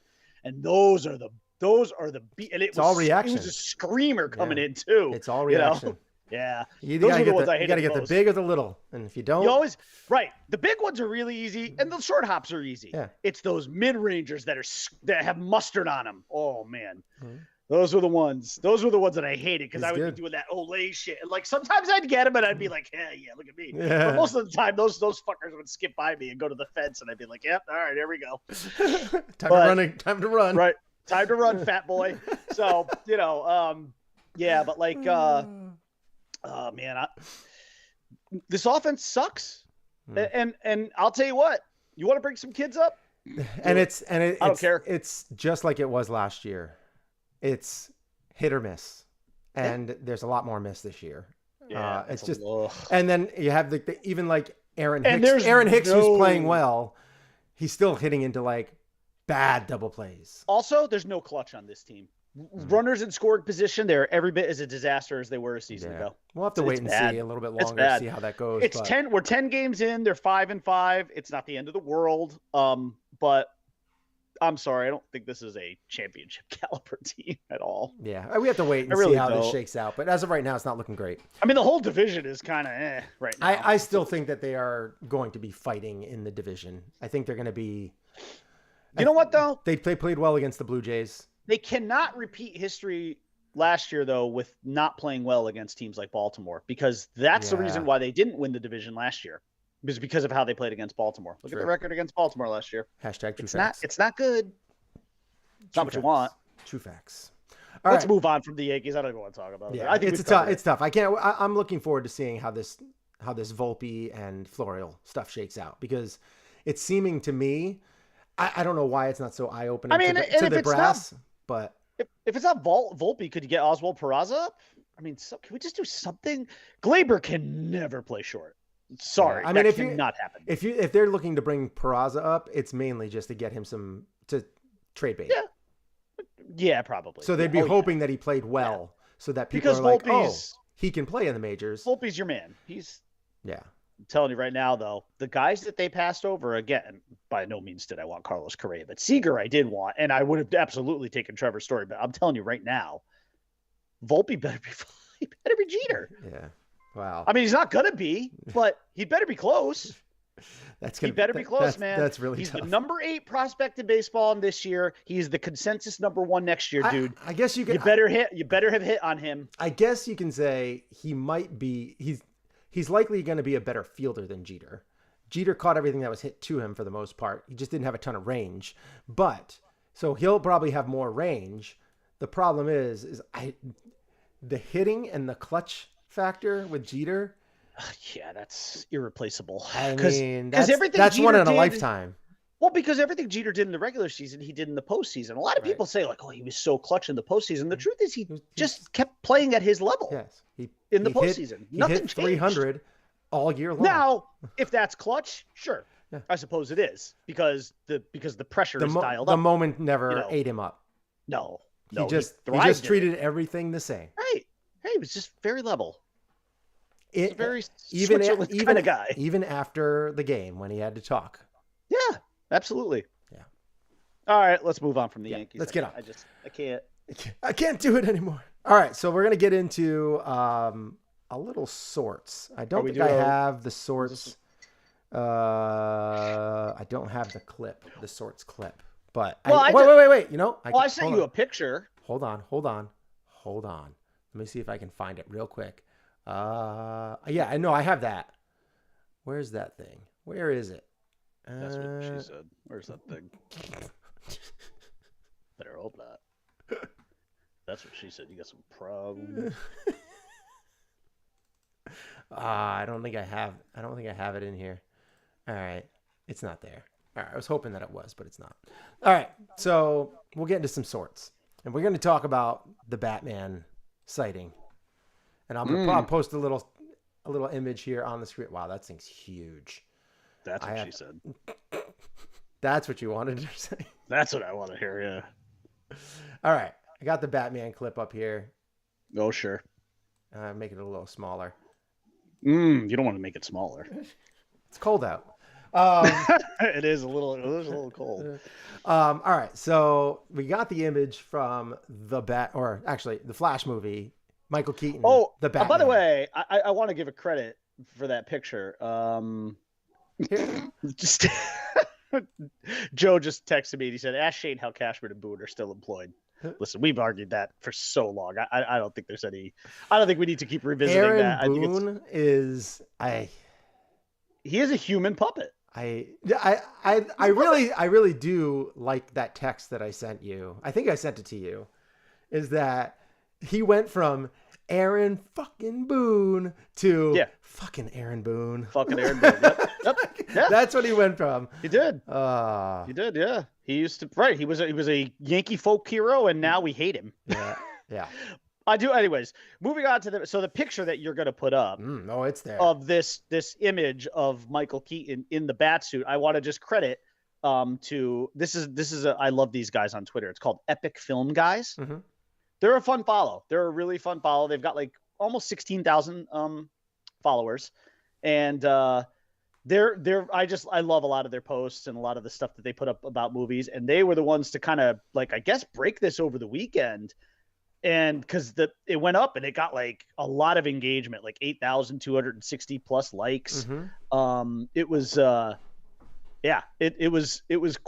and those are the and it's all reaction. It was a screamer coming in too. It's all reaction. You know? Yeah, those are the ones I hate. You got to get the big or the little, and if you don't, you always right. The big ones are really easy, and the short hops are easy. Yeah. It's those mid rangers that have mustard on them. Oh man. Mm-hmm. Those were the ones that I hated because I would be doing that Olay shit. And like sometimes I'd get them and I'd be like, yeah, look at me. Yeah. But most of the time, those fuckers would skip by me and go to the fence, and I'd be like, yep, all right, here we go. Time to run. Right. Time to run, fat boy. So, yeah, but like, oh man, this offense sucks. And I'll tell you what, you want to bring some kids up? I don't care. It's just like it was last year. It's hit or miss, and there's a lot more miss this year. Yeah, it's just, and then you have even like Aaron Hicks. Who's playing well. He's still hitting into like bad double plays. Also, there's no clutch on this team. Runners in scoring position, they're every bit as a disaster as they were a season ago. We'll have to wait and see a little bit longer to see how that goes. We're 10 games in. They're 5-5. It's not the end of the world. But I'm sorry, I don't think this is a championship caliber team at all. Yeah, we have to wait and see how this shakes out. But as of right now, it's not looking great. I mean, the whole division is kind of right now. I still think that they are going to be fighting in the division. I think they're going to be. You know what, though? They played well against the Blue Jays. They cannot repeat history last year, though, with not playing well against teams like Baltimore, because that's the reason why they didn't win the division last year. It was because of how they played against Baltimore. Look at the record against Baltimore last year. Hashtag true facts. It's not good. It's not what you want. True facts. Let's move on from the Yankees. I don't even want to talk about it. Yeah, I think it's tough. I'm looking forward to seeing how this Volpe and Florial stuff shakes out, because it's seeming to me, I don't know why it's not so eye-opening to the brass, but if it's not Volpe, could you get Oswald Peraza up? I mean, can we just do something? Glaber can never play short. Sorry, I mean, that cannot happen. If they're looking to bring Peraza up, it's mainly just to get him to trade bait. Yeah, probably. So they'd be hoping that he played well, so that people are like, he can play in the majors. Volpe's your man. I'm telling you right now, though, the guys that they passed over, again, by no means did I want Carlos Correa, but Seager I did want, and I would have absolutely taken Trevor Story. But I'm telling you right now, Volpe better be Jeter. Yeah. Wow. I mean, he's not gonna be, but he better be close. He better be close, man. That's really He's tough. the number 8 prospect in baseball this year. He's the consensus number 1 next year, dude. I guess you better have hit on him. I guess you can say he might be. He's likely going to be a better fielder than Jeter. Jeter caught everything that was hit to him for the most part. He just didn't have a ton of range. So he'll probably have more range. The problem is the hitting and the clutch factor with Jeter. Yeah, that's irreplaceable. I mean, that's one in a lifetime. Well, because everything Jeter did in the regular season, he did in the postseason. A lot of people say, like, oh, he was so clutch in the postseason. The truth is he just kept playing at his level. Yes. In the postseason. Nothing hit 300 all year long. Now, if that's clutch, sure. Yeah. I suppose it is, because the pressure is dialed up. The moment never ate him up. No. He just treated everything the same. Right. Hey, he was just very level. He's a very Switzerland kind of guy. Even after the game when he had to talk. Yeah, absolutely. Yeah. All right, let's move on from the Yankees. Let's get on. I can't do it anymore. All right, so we're going to get into a little sorts. I don't think I have the sorts. I don't have the sorts clip. But wait. You know, I sent you a picture. Hold on. Let me see if I can find it real quick. Yeah, I know I have that. Where's that thing? Where is it? That's what she said. Where's that thing? There, hope not. That's what she said. You got some problems. I don't think I have it in here. All right. It's not there. All right. I was hoping that it was, but it's not. All right. So we'll get into some sorts. And we're going to talk about the Batman sighting. And I'm going to post a little image here on the screen. Wow, that thing's huge. That's what she said. That's what you wanted to say? That's what I want to hear, yeah. All right. I got the Batman clip up here. Oh, sure. Make it a little smaller. You don't want to make it smaller. It's cold out. It is a little cold. All right. So we got the image from the Flash movie, Michael Keaton. Oh, the Batman. By the way, I want to give a credit for that picture. Just Joe just texted me and he said, ask Shane how Cashman and Boone are still employed. Listen, we've argued that for so long. I don't think there's any. I don't think we need to keep revisiting Aaron that. Boone is He is a human puppet. I really do like that text that I sent you. I think I sent it to you. Is that he went from Aaron fucking Boone to fucking Aaron Boone. Fucking Aaron Boone. Yep. Yeah. That's what he went from. He did. He did. Yeah. He used to. Right. He was a Yankee folk hero, and now we hate him. Yeah. Yeah. I do. Anyways, moving on to the picture that you're going to put up. It's there. Of this image of Michael Keaton in the bat suit. I want to just credit to this is I love these guys on Twitter. It's called Epic Film Guys. Mm-hmm. They're a fun follow. They're a really fun follow. They've got like almost 16,000 followers, and I love a lot of their posts and a lot of the stuff that they put up about movies. And they were the ones to kind of like, I guess, break this over the weekend. And because it went up and it got like a lot of engagement, like 8,260 plus likes. Mm-hmm.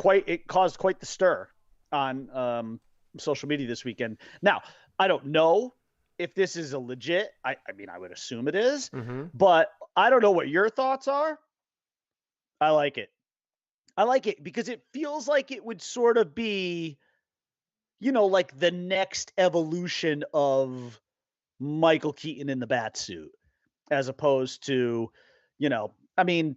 It caused quite the stir on social media this weekend. Now, I don't know if this is a legit, I mean, I would assume it is, but I don't know what your thoughts are. I like it because it feels like it would sort of be, like the next evolution of Michael Keaton in the bat suit, as opposed to, I mean,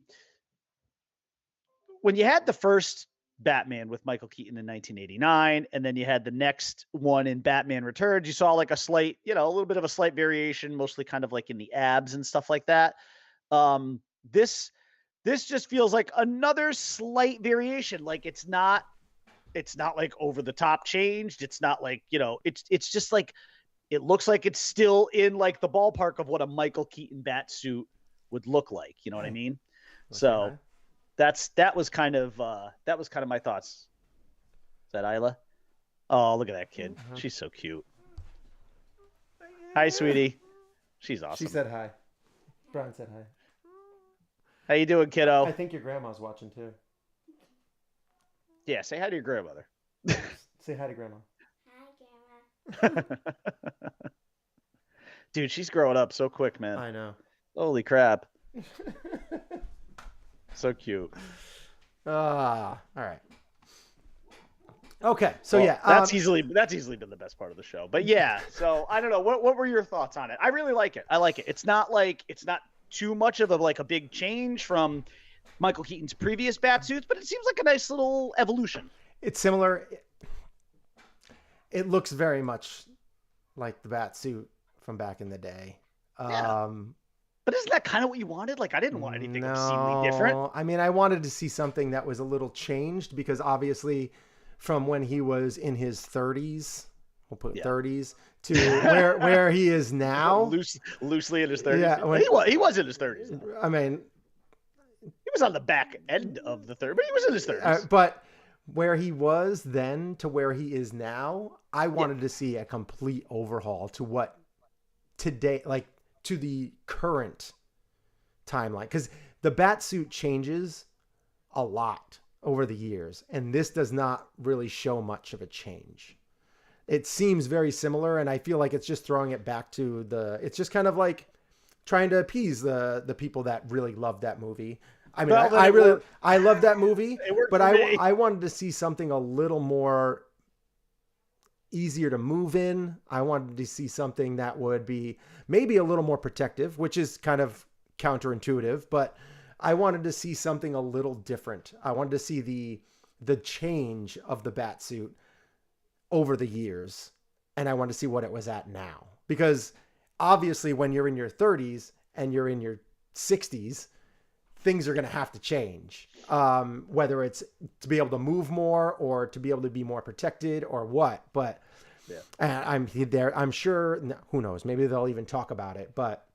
when you had the first Batman with Michael Keaton in 1989, and then you had the next one in Batman Returns, you saw like a slight, a little bit of a slight variation, mostly kind of like in the abs and stuff like that. This just feels like another slight variation. Like it's not like over the top changed. It's not like, it's just like, it looks like it's still in like the ballpark of what a Michael Keaton bat suit would look like. You know what I mean? Okay. So that was kind of my thoughts. Is that Isla? Oh, look at that kid. Mm-hmm. She's so cute. Hi, sweetie. She's awesome. She said hi. Brian said hi. How you doing, kiddo? I think your grandma's watching too. Yeah, say hi to your grandmother. Say hi to grandma. Hi, Grandma. Dude, she's growing up so quick, man. I know. Holy crap. So cute. All right. Okay, so well, that's easily been the best part of the show. But yeah, so I don't know. What were your thoughts on it? I really like it. I like it. It's not too much of a big change from Michael Keaton's previous bat suits, but it seems like a nice little evolution. It's similar. It looks very much like the bat suit from back in the day. Yeah. But isn't that kind of what you wanted? Like, I didn't want anything obscenely different. I mean, I wanted to see something that was a little changed because obviously from when he was in his 30s, we'll put 30s, to where he is now. Loosely in his 30s. Yeah, he was in his 30s. I mean, he was on the back end of the 30s, but he was in his 30s. But where he was then to where he is now, I wanted to see a complete overhaul to what today, like to the current timeline. Because the bat suit changes a lot over the years, and this does not really show much of a change. It seems very similar, and I feel like it's just throwing it back to it's just kind of like trying to appease the people that really love that movie. I mean, I love that movie, but I wanted to see something a little more easier to move in. I wanted to see something that would be maybe a little more protective, which is kind of counterintuitive, but I wanted to see something a little different. I wanted to see the change of the bat suit over the years, and I wanted to see what it was at now. Because obviously when you're in your 30s and you're in your 60s, things are going to have to change, whether it's to be able to move more or to be able to be more protected or what. But I'm sure, who knows, maybe they'll even talk about it, but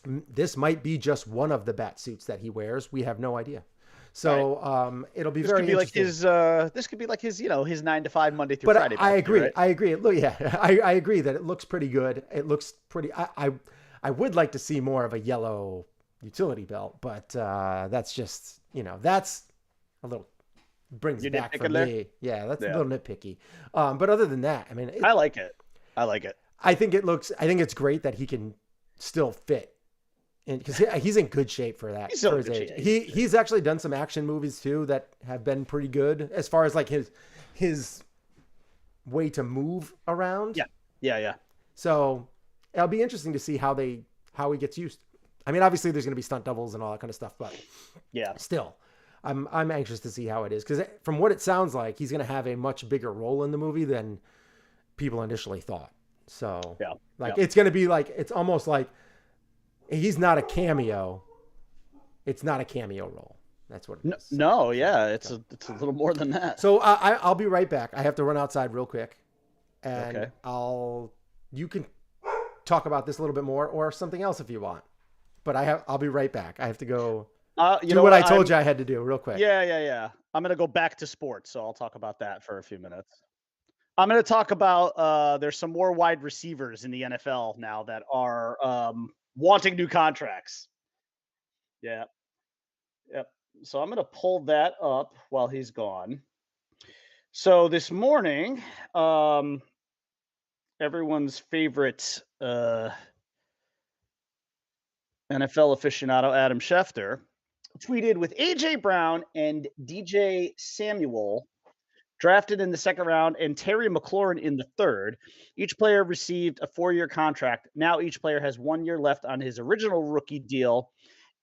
this might be just one of the bat suits that he wears. We have no idea. So it'll be very interesting. This could be like his, his 9 to 5 Monday through Friday. I agree. Right? I agree. Look, yeah, I agree that it looks pretty good. It looks pretty. I would like to see more of a yellow utility belt, but that's just, that's a little brings it back for me. Yeah, that's a little nitpicky. But other than that, I mean, I like it. I think it's great that he can still fit. Because he's in good shape for that. He's for his age. He's actually done some action movies too that have been pretty good as far as like his way to move around. Yeah. So it'll be interesting to see how he gets used. I mean, obviously there's going to be stunt doubles and all that kind of stuff, but still, I'm anxious to see how it is, because from what it sounds like, he's going to have a much bigger role in the movie than people initially thought. So it's going to be like, it's almost like. He's not a cameo. It's not a cameo role. That's what it is. No, yeah, it's a little more than that. So I'll be right back. I have to run outside real quick, and you can talk about this a little bit more or something else if you want. But I'll be right back. I have to go do what I told you I had to do real quick. Yeah. I'm gonna go back to sports, so I'll talk about that for a few minutes. I'm gonna talk about there's some more wide receivers in the NFL now that are wanting new contracts. Yeah. Yep. So I'm going to pull that up while he's gone. So this morning, everyone's favorite NFL aficionado, Adam Schefter, tweeted, with A.J. Brown and DJ Samuel drafted in the second round and Terry McLaurin in the third, each player received a 4-year contract. Now each player has 1 year left on his original rookie deal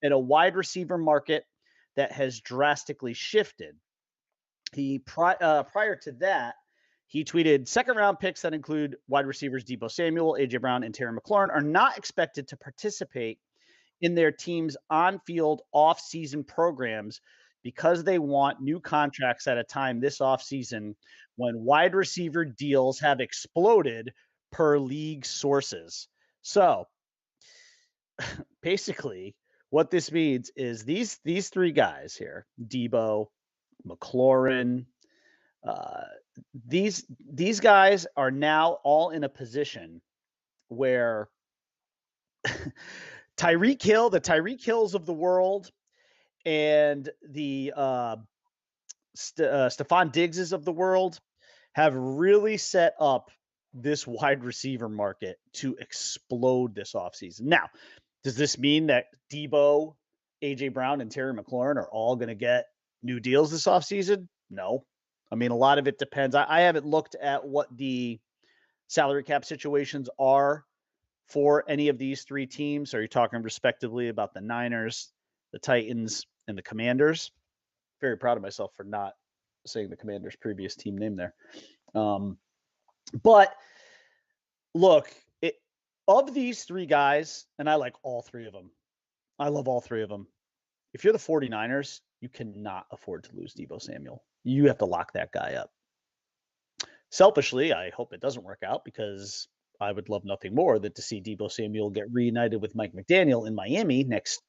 in a wide receiver market that has drastically shifted. He prior to that, he tweeted, second round picks that include wide receivers Deebo Samuel, A.J. Brown, and Terry McLaurin are not expected to participate in their team's on-field off-season programs because they want new contracts at a time this offseason when wide receiver deals have exploded per league sources. So basically what this means is these three guys here, Deebo, McLaurin, these guys are now all in a position where Tyreek Hill, the Tyreek Hills of the world, and the Stephon Diggses of the world have really set up this wide receiver market to explode this offseason. Now, does this mean that Deebo, A.J. Brown, and Terry McLaurin are all going to get new deals this offseason? No. I mean, a lot of it depends. I haven't looked at what the salary cap situations are for any of these three teams. Are you talking respectively about the Niners, the Titans, and the Commanders? Very proud of myself for not saying the Commanders' previous team name there. But look, of these three guys, and I like all three of them. I love all three of them. If you're the 49ers, you cannot afford to lose Deebo Samuel. You have to lock that guy up. Selfishly, I hope it doesn't work out, because I would love nothing more than to see Deebo Samuel get reunited with Mike McDaniel in Miami next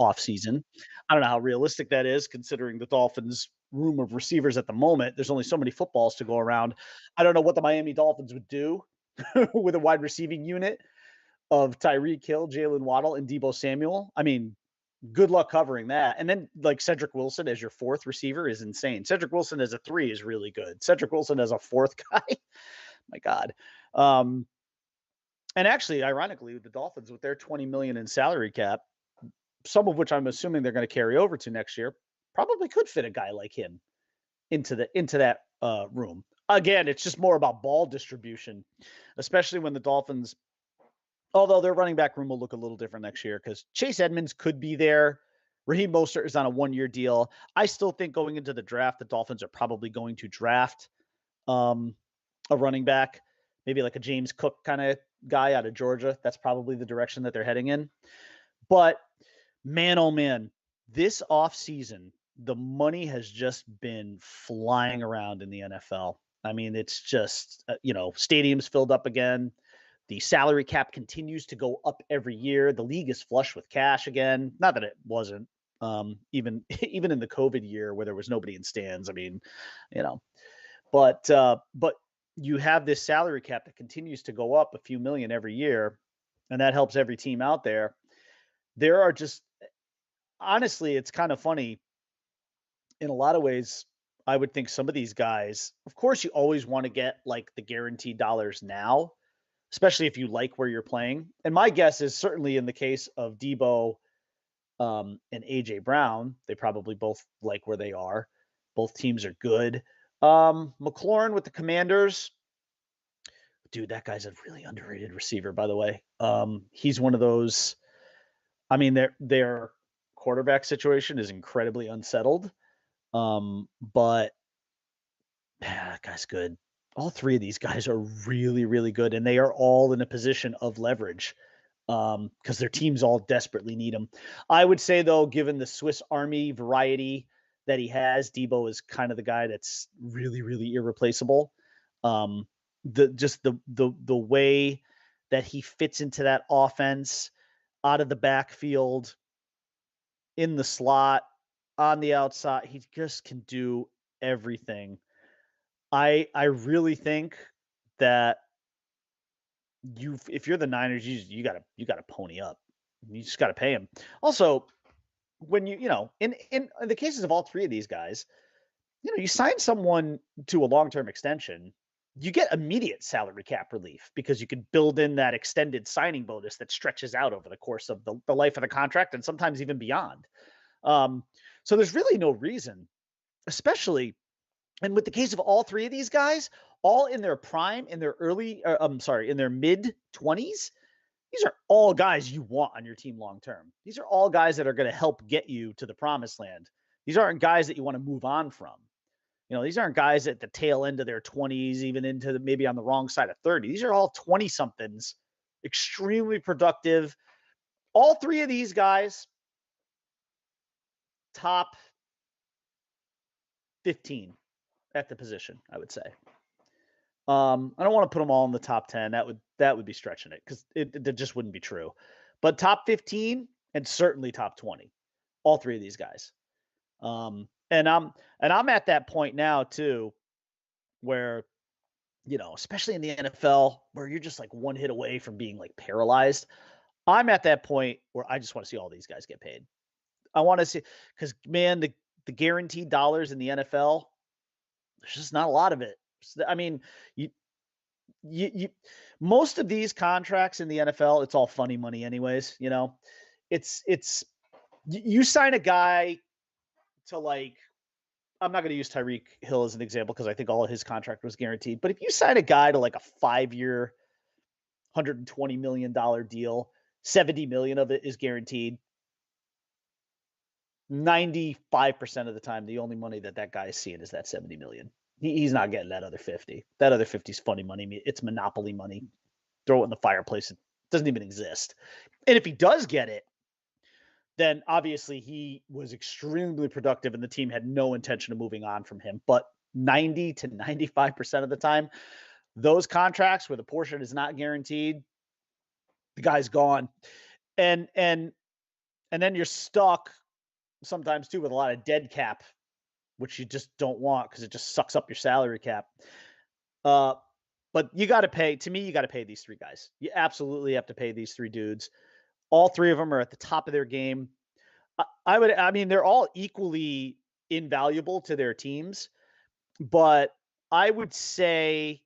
offseason. I don't know how realistic that is, considering the Dolphins' room of receivers at the moment. There's only so many footballs to go around. I don't know what the Miami Dolphins would do with a wide receiving unit of Tyreek Hill, Jalen Waddle, and Deebo Samuel. I mean, good luck covering that. And then like Cedric Wilson as your fourth receiver is insane. Cedric Wilson as a 3 is really good. Cedric Wilson as a fourth guy, my God. And actually, ironically, the Dolphins with their $20 million in salary cap, some of which I'm assuming they're going to carry over to next year, probably could fit a guy like him into that room. Again, it's just more about ball distribution, especially when the Dolphins, although their running back room will look a little different next year because Chase Edmonds could be there. Raheem Mostert is on a 1-year deal. I still think going into the draft, the Dolphins are probably going to draft a running back, maybe like a James Cook kind of guy out of Georgia. That's probably the direction that they're heading in. But man, oh man, this offseason, the money has just been flying around in the NFL. I mean, it's just, stadiums filled up again. The salary cap continues to go up every year. The league is flush with cash again. Not that it wasn't, even in the COVID year where there was nobody in stands. I mean, but you have this salary cap that continues to go up a few million every year, and that helps every team out there. There are just, honestly, it's kind of funny. In a lot of ways, I would think some of these guys, of course, you always want to get like the guaranteed dollars now, especially if you like where you're playing. And my guess is certainly in the case of Debo and AJ Brown, they probably both like where they are. Both teams are good. McLaurin with the Commanders, dude, that guy's a really underrated receiver, by the way. He's one of those. I mean, their quarterback situation is incredibly unsettled, but that guy's good. All three of these guys are really, really good, and they are all in a position of leverage because their teams all desperately need them. I would say, though, given the Swiss Army variety that he has, Debo is kind of the guy that's really, really irreplaceable. The way that he fits into that offense, out of the backfield, in the slot, on the outside, he just can do everything. I really think that if you're the Niners, you gotta pony up. You just gotta pay him. Also, when in the cases of all three of these guys, you sign someone to a long-term extension, you get immediate salary cap relief because you can build in that extended signing bonus that stretches out over the course of the life of the contract and sometimes even beyond. So there's really no reason, especially, and with the case of all three of these guys, all in their prime, in their in their mid-20s, these are all guys you want on your team long-term. These are all guys that are going to help get you to the promised land. These aren't guys that you want to move on from. These aren't guys at the tail end of their 20s, even into maybe on the wrong side of 30. These are all 20-somethings, extremely productive. All three of these guys, top 15 at the position, I would say. I don't want to put them all in the top 10. That would be stretching it because it just wouldn't be true. But top 15 and certainly top 20, all three of these guys. And I'm at that point now too, where, especially in the NFL, where you're just like one hit away from being like paralyzed. I'm at that point where I just want to see all these guys get paid. I want to see, because man, the guaranteed dollars in the NFL, there's just not a lot of it. I mean, you most of these contracts in the NFL, it's all funny money anyways. It's you sign a guy to, like, I'm not going to use Tyreek Hill as an example because I think all of his contract was guaranteed. But if you sign a guy to like a 5-year, $120 million deal, $70 million of it is guaranteed. 95% of the time, the only money that guy is seeing is that $70 million. He's not getting that other 50. That other 50 is funny money. It's monopoly money. Throw it in the fireplace. It doesn't even exist. And if he does get it, then obviously he was extremely productive and the team had no intention of moving on from him. But 90 to 95% of the time, those contracts where the portion is not guaranteed, the guy's gone. And then you're stuck sometimes too with a lot of dead cap, which you just don't want because it just sucks up your salary cap. But you got to pay, to me, you got to pay these three guys. You absolutely have to pay these three dudes. All three of them are at the top of their game. I mean, they're all equally invaluable to their teams, but I would say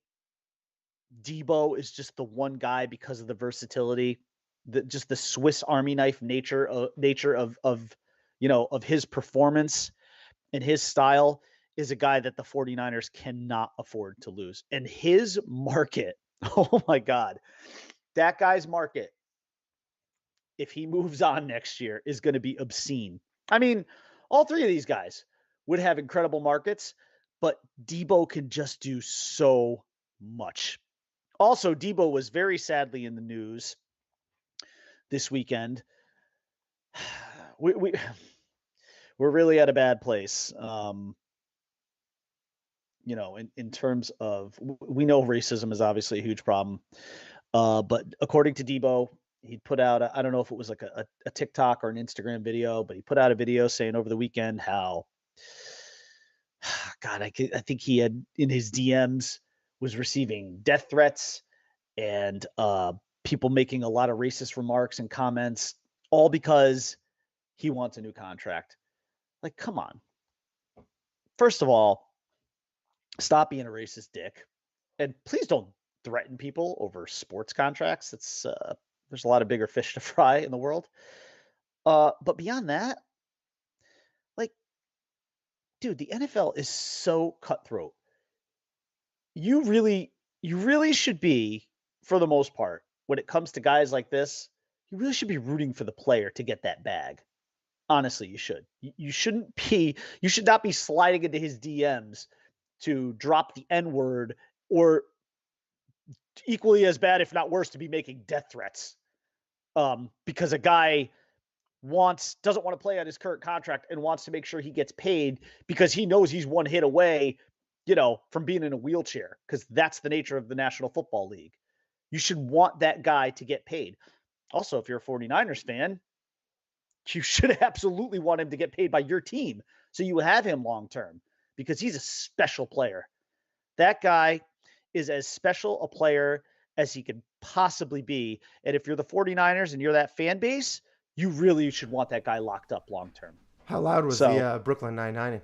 Debo is just the one guy because of the versatility, just the Swiss Army knife nature of his performance and his style is a guy that the 49ers cannot afford to lose. And his market, oh my God, that guy's market, if he moves on next year, is going to be obscene. I mean, all three of these guys would have incredible markets, but Debo can just do so much. Also, Debo was very sadly in the news this weekend. We're really at a bad place. In terms of, we know racism is obviously a huge problem. But according to Debo, he put out, I don't know if it was like a TikTok or an Instagram video, but he put out a video saying over the weekend how, God, I think he had in his DMs was receiving death threats and people making a lot of racist remarks and comments, all because he wants a new contract. Like, come on. First of all, stop being a racist dick. And please don't threaten people over sports contracts. It's there's a lot of bigger fish to fry in the world. But beyond that, like, dude, the NFL is so cutthroat. You really should be, for the most part, when it comes to guys like this, you really should be rooting for the player to get that bag. Honestly, you should. You should not be sliding into his DMs to drop the N-word, or equally as bad, if not worse, to be making death threats. Because a guy doesn't want to play on his current contract and wants to make sure he gets paid because he knows he's one hit away, from being in a wheelchair, because that's the nature of the National Football League. You should want that guy to get paid. Also, if you're a 49ers fan, you should absolutely want him to get paid by your team so you have him long term, because he's a special player. That guy is as special a player as he could possibly be. And if you're the 49ers and you're that fan base, you really should want that guy locked up long term. How loud was the Brooklyn Nine-Nine?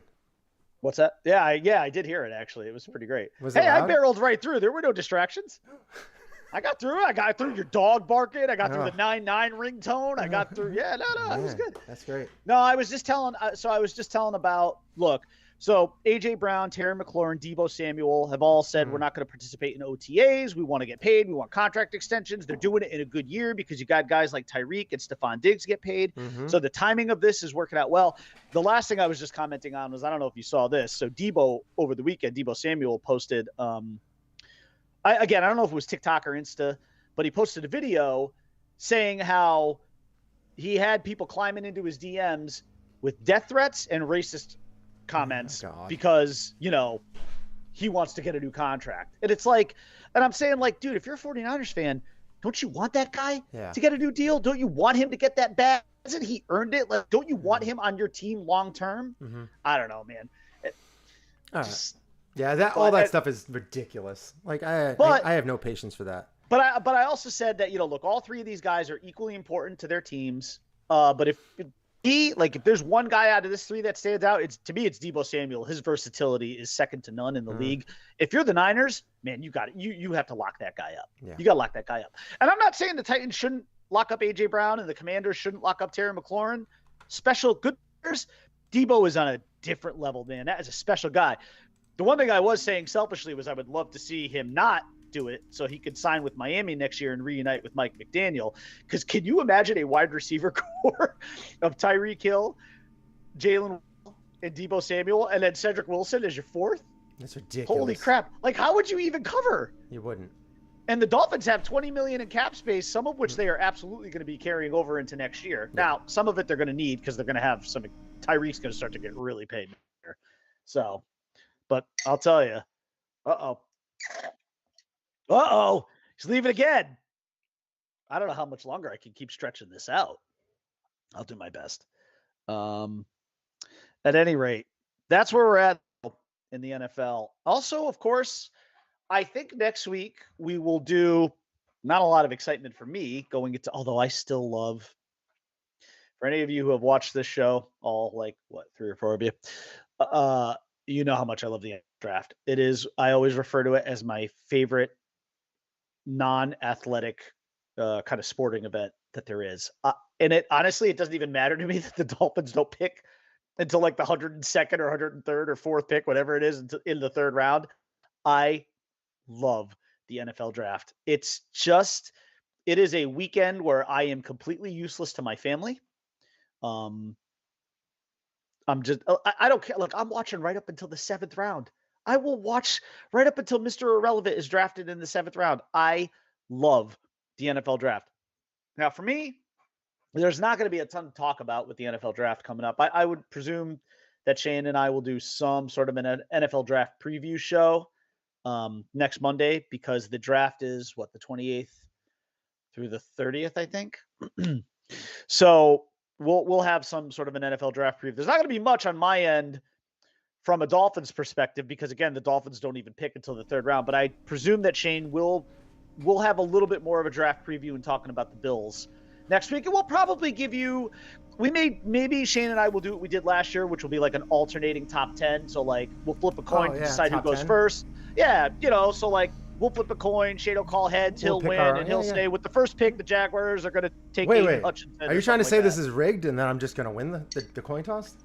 What's that? Yeah, I did hear it, actually. It was pretty great. Was it loud? I barreled right through. There were no distractions. I got through it. I got through your dog barking. I got through the 9-9 ringtone. I got through. Yeah, it was good. That's great. No, I was just telling about, look, so A.J. Brown, Terry McLaurin, Debo Samuel have all said we're not going to participate in OTAs. We want to get paid. We want contract extensions. They're doing it in a good year because you got guys like Tyreek and Stephon Diggs get paid. So the timing of this is working out well. The last thing I was just commenting on was, I don't know if you saw this. So Debo, over the weekend, Debo Samuel posted, I don't know if it was TikTok or Insta, but he posted a video saying how he had people climbing into his DMs with death threats and racist comments because, he wants to get a new contract. And it's like, and I'm saying, like, dude, if you're a 49ers fan, don't you want that guy to get a new deal? Don't you want him to get that bag? Hasn't he earned it? Like, don't you want him on your team long term? I don't know, man. All that stuff is ridiculous. Like, I have no patience for that. But I also said that, look, all three of these guys are equally important to their teams. But if there's one guy out of this three that stands out, it's Debo Samuel. His versatility is second to none in the league. If you're the Niners, man, you got it. You have to lock that guy up. Yeah. You got to lock that guy up. And I'm not saying the Titans shouldn't lock up A.J. Brown and the Commanders shouldn't lock up Terry McLaurin. Special good players. Debo is on a different level, man. That is a special guy. The one thing I was saying selfishly was I would love to see him not do it so he could sign with Miami next year and reunite with Mike McDaniel. Because can you imagine a wide receiver core of Tyreek Hill, Jalen, and Debo Samuel, and then Cedric Wilson as your fourth? That's ridiculous. Holy crap. Like, how would you even cover? You wouldn't. And the Dolphins have $20 million in cap space, some of which they are absolutely going to be carrying over into next year. Now, some of it they're going to need because they're going to have some – Tyreek's going to start to get really paid here. So, but I'll tell you. He's leaving again. I don't know how much longer I can keep stretching this out. I'll do my best. At any rate, that's where we're at in the NFL. Also, of course, I think next week we will do not a lot of excitement for me going into, although I still love, for any of you who have watched this show, all 3 or 4 of you, you know how much I love the draft. It is, I always refer to it as my favorite non-athletic kind of sporting event that there is. And it honestly, it doesn't even matter to me that the Dolphins don't pick until like the 102nd or 103rd or 4th pick, whatever it is, in the 3rd round. I love the NFL draft. It is a weekend where I am completely useless to my family. I don't care. Look, I'm watching right up until the 7th round. I will watch right up until Mr. Irrelevant is drafted in the 7th round. I love the NFL draft. Now, for me, there's not going to be a ton to talk about with the NFL draft coming up. I would presume that Shane and I will do some sort of an NFL draft preview show next Monday, because the draft is the 28th through the 30th, I think. So we'll have some sort of an NFL draft preview. There's not going to be much on my end from a Dolphins perspective, because again, the Dolphins don't even pick until the 3rd round. But I presume that Shane will have a little bit more of a draft preview and talking about the Bills next week. And we'll probably give you, maybe Shane and I will do what we did last year, which will be like an alternating top 10. So like we'll flip a coin to decide who goes 10 first. Yeah, so like we'll flip a coin. Shane will call heads, he'll win, and he'll say with the first pick, the Jaguars are going to take Aiden Hutchinson. Are you trying to say this is rigged and then I'm just going to win the coin toss?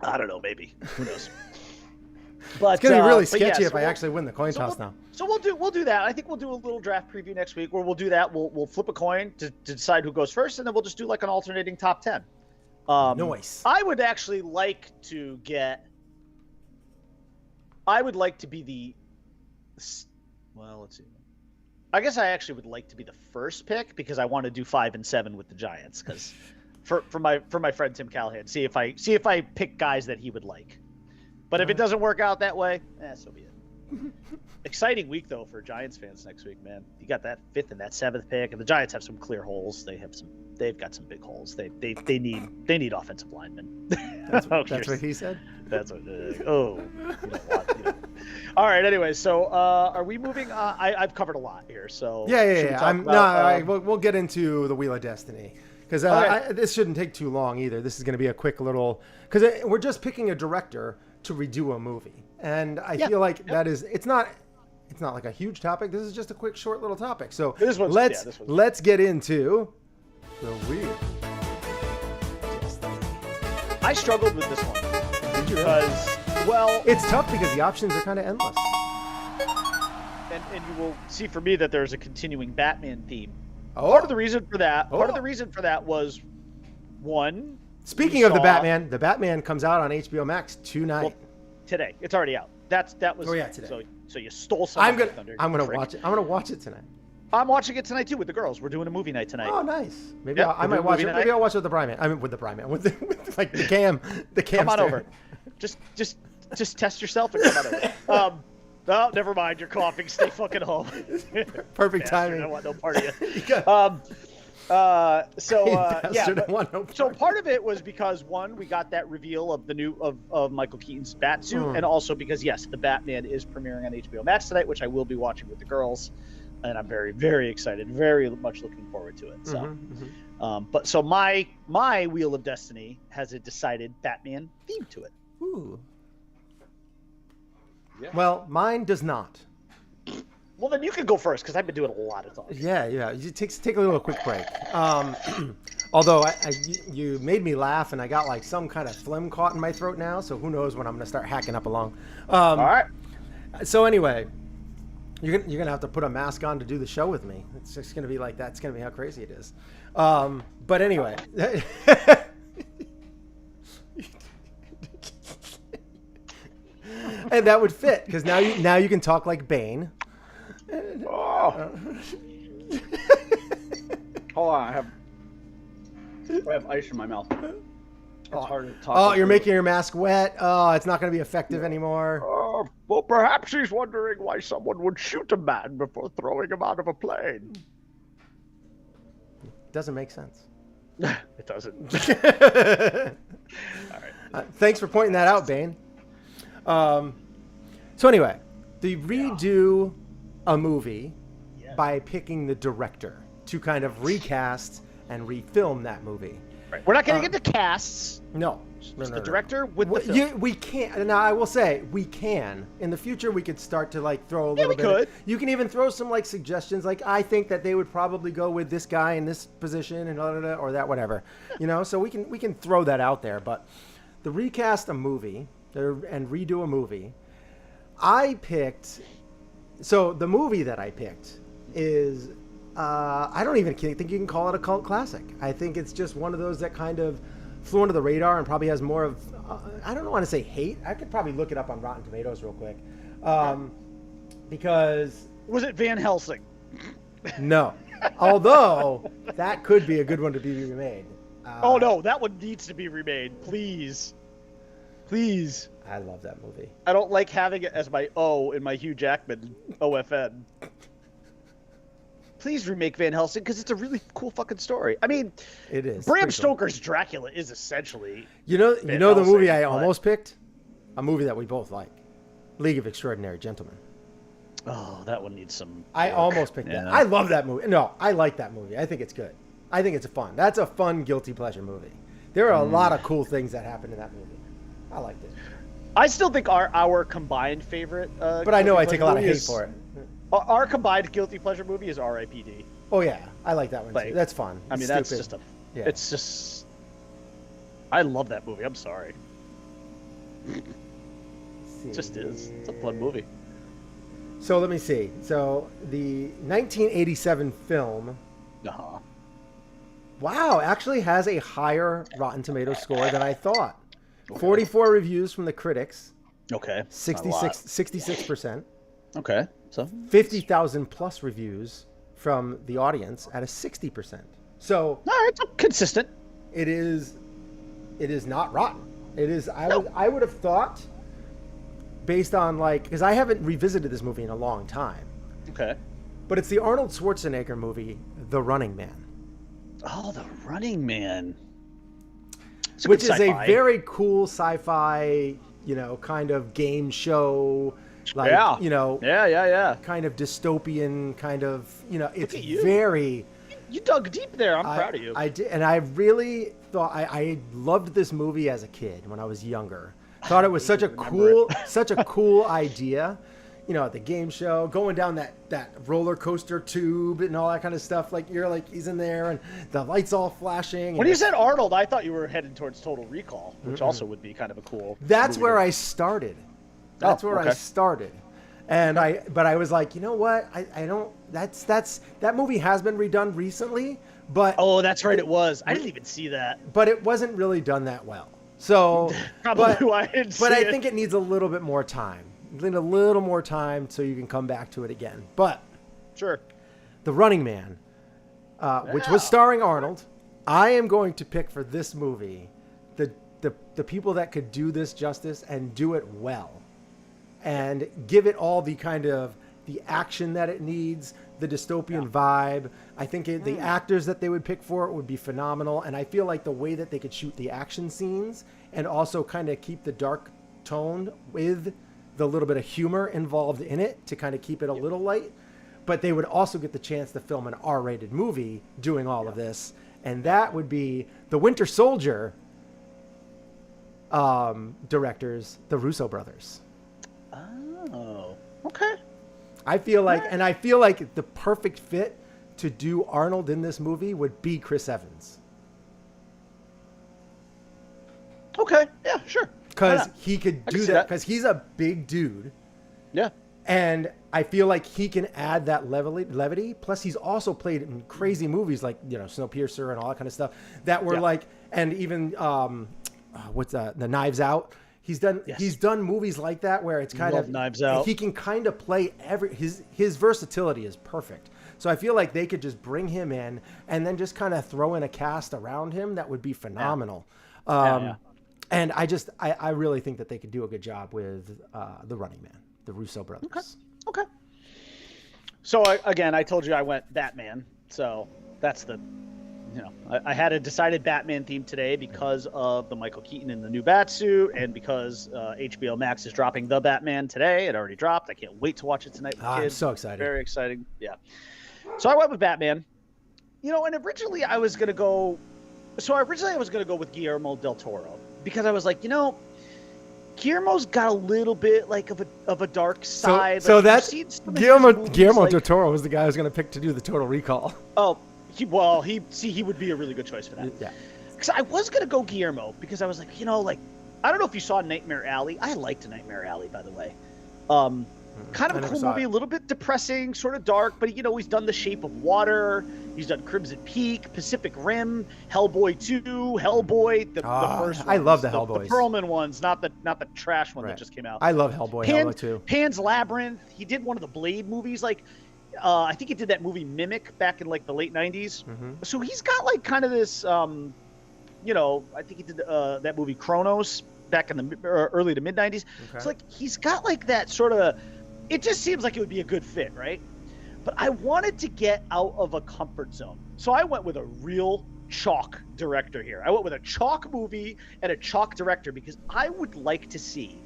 I don't know, maybe. Who knows? But it's going to be really sketchy if I actually win the coin toss now. So we'll do that. I think we'll do a little draft preview next week where we'll do that. We'll flip a coin to decide who goes first, and then we'll just do like an alternating top 10. Nice. I would actually like to be the. Well, let's see. I guess I actually would like to be the first pick, because I want to do 5 and 7 with the Giants, because for my friend Tim Callahan, see if I pick guys that he would like. But if it doesn't work out that way, so be it. Exciting week though for Giants fans next week, man. You got that 5th and that 7th pick, and the Giants have some clear holes. They've got some big holes. They need offensive linemen. That's what he said. That's what. All right. Anyway, so are we moving? I've covered a lot here. So yeah. We'll get into the Wheel of Destiny, because this shouldn't take too long either. This is going to be a quick little, because we're just picking a director to redo a movie, and I feel like it's not like a huge topic. This is just a quick, short little topic. So let's get into the Wheel of Destiny. I struggled with this one. Did you? Because it's tough because the options are kind of endless. And you will see for me that there's a continuing Batman theme. Oh. Part of the reason for that was one. Speaking of the Batman comes out on HBO Max tonight. Well, today. It's already out. That was today. So you stole some of my thunder. I'm gonna watch it. I'm gonna watch it tonight. I'm watching it tonight too with the girls. We're doing a movie night tonight. Oh, nice. Maybe I might watch it. Maybe I'll watch it with the Bryman. I mean, with the like the cam. Come on over. Just test yourself and come on over. Oh, never mind. You're coughing. Stay fucking home. Perfect timing. I don't want no part of you. So part of it was because one, we got that reveal of the new of Michael Keaton's bat suit, and also because the Batman is premiering on HBO Max tonight, which I will be watching with the girls, and I'm very, very excited, very much looking forward to it. So, but so my Wheel of Destiny has a decided Batman theme to it. Ooh. Yeah. Well, mine does not. Well, then you can go first, because I've been doing a lot of talking. Yeah. You take a little quick break. Although you made me laugh, and I got like some kind of phlegm caught in my throat now, so who knows when I'm going to start hacking up along. All right. So anyway, you're gonna have to put a mask on to do the show with me. It's just going to be like that. It's going to be how crazy it is. But anyway. And that would fit, because now you can talk like Bane. Oh. Hold on, I have ice in my mouth. It's hard to talk. Oh, you're making your mask wet. Oh, it's not going to be effective anymore. Well, perhaps he's wondering why someone would shoot a man before throwing him out of a plane. Doesn't make sense. It doesn't. All right. Thanks for pointing that out, Bane. So anyway, they redo a movie by picking the director to kind of recast and refilm that movie. We're not getting into casts. No. It's the director with the film. We can't. Now I will say we can. In the future, we could start to like throw a little bit. Could. You can even throw some like suggestions. Like I think that they would probably go with this guy in this position and or that whatever. So we can throw that out there. But the recast a movie and redo a movie, I picked. So the movie that I picked is I don't even think you can call it a cult classic. I think it's just one of those that kind of flew under the radar and probably has more of, I don't want to say hate. I could probably look it up on Rotten Tomatoes real quick. Because... Was it Van Helsing? No. Although, that could be a good one to be remade. Oh no, that one needs to be remade. Please. Please. I love that movie. I don't like having it as my O in my Hugh Jackman OFN. Please remake Van Helsing because it's a really cool fucking story. I mean, it is. Bram Stoker's Dracula is essentially the movie I almost picked, a movie that we both like, League of Extraordinary Gentlemen. Oh, that one needs some. I almost picked that. I love that movie. No, I like that movie. I think it's good. I think it's fun. That's a fun guilty pleasure movie. There are a lot of cool things that happen in that movie. I liked it. I still think our combined favorite. But I know I take a lot of hate for it. Our combined guilty pleasure movie is R.I.P.D. Oh yeah, I like that one too. That's fun. I mean, that's just it's just. I love that movie. I'm sorry. It just is. It's a fun movie. So let me see. So the 1987 film. Wow, actually has a higher Rotten Tomatoes score than I thought. Okay. 44 reviews from the critics. Okay. 66%. Okay. So 50,000 plus reviews from the audience at a 60%. So it's consistent. It is not rotten. It is. I would have thought, based on because I haven't revisited this movie in a long time. Okay. But it's the Arnold Schwarzenegger movie, The Running Man. Oh, The Running Man. Which is a very cool sci-fi, kind of game show. Kind of dystopian, kind of, it's very... You dug deep there. I'm proud of you. I did, and I really thought I loved this movie as a kid when I was younger. Thought it was such a cool idea. At the game show, going down that roller coaster tube and all that kind of stuff. He's in there and the lights all flashing. When you said Arnold, I thought you were headed towards Total Recall, which also would be kind of a cool. That's where I started. I started. And I was like, you know what? I don't. That movie has been redone recently, but oh, that's right, it was. I didn't even see that. But it wasn't really done that well. So probably why I didn't see it. But I think it needs a little bit more time. You need a little more time so you can come back to it again. But sure, The Running Man, which was starring Arnold, I am going to pick for this movie the people that could do this justice and do it well. And give it all the kind of the action that it needs, the dystopian vibe. I think the actors that they would pick for it would be phenomenal. And I feel like the way that they could shoot the action scenes and also kind of keep the dark tone with the little bit of humor involved in it to kind of keep it a little light. But they would also get the chance to film an R-rated movie doing all of this. And that would be the Winter Soldier directors, the Russo brothers. Oh, okay. I feel like the perfect fit to do Arnold in this movie would be Chris Evans. Okay, yeah, sure. Because he could do that, because he's a big dude. Yeah. And I feel like he can add that levity. Plus, he's also played in crazy movies like, Snowpiercer and all that kind of stuff that were and even, The Knives Out. He's done movies like that where it's kind of Knives Out. He can kind of play his versatility is perfect. So I feel like they could just bring him in and then just kind of throw in a cast around him that would be phenomenal. And I really think that they could do a good job with The Running Man, the Russo brothers. Okay. So again, I told you I went Batman. So that's the. I had a decided Batman theme today because of the Michael Keaton in the new Batsuit and because HBO Max is dropping The Batman today. It already dropped. I can't wait to watch it tonight with the kids. I'm so excited. Very exciting. Yeah. So I went with Batman. And originally I was going to go So originally I was going to go with Guillermo Del Toro because I was like, Guillermo's got a little bit like of a dark side. So like, that Guillermo Del Toro was the guy I was going to pick to do the Total Recall. Oh, he would be a really good choice for that. Yeah. Because I was going to go Guillermo because I was like, I don't know if you saw Nightmare Alley. I liked Nightmare Alley, by the way. Kind of a cool movie, a little bit depressing, sort of dark, but he's done The Shape of Water, he's done Crimson Peak, Pacific Rim, Hellboy 2, Hellboy, the first ones, I love the Hellboys. The Perlman ones, not the trash one that just came out. I love Hellboy 2. Pan's Labyrinth. He did one of the Blade movies, I think he did that movie Mimic back in the late 90s. Mm-hmm. So he's got kind of this, I think he did that movie Chronos back in the early to mid 90s. Okay. So he's got that sort of. It just seems like it would be a good fit, right? But I wanted to get out of a comfort zone. So I went with a real chalk director here. I went with a chalk movie and a chalk director because I would like to see.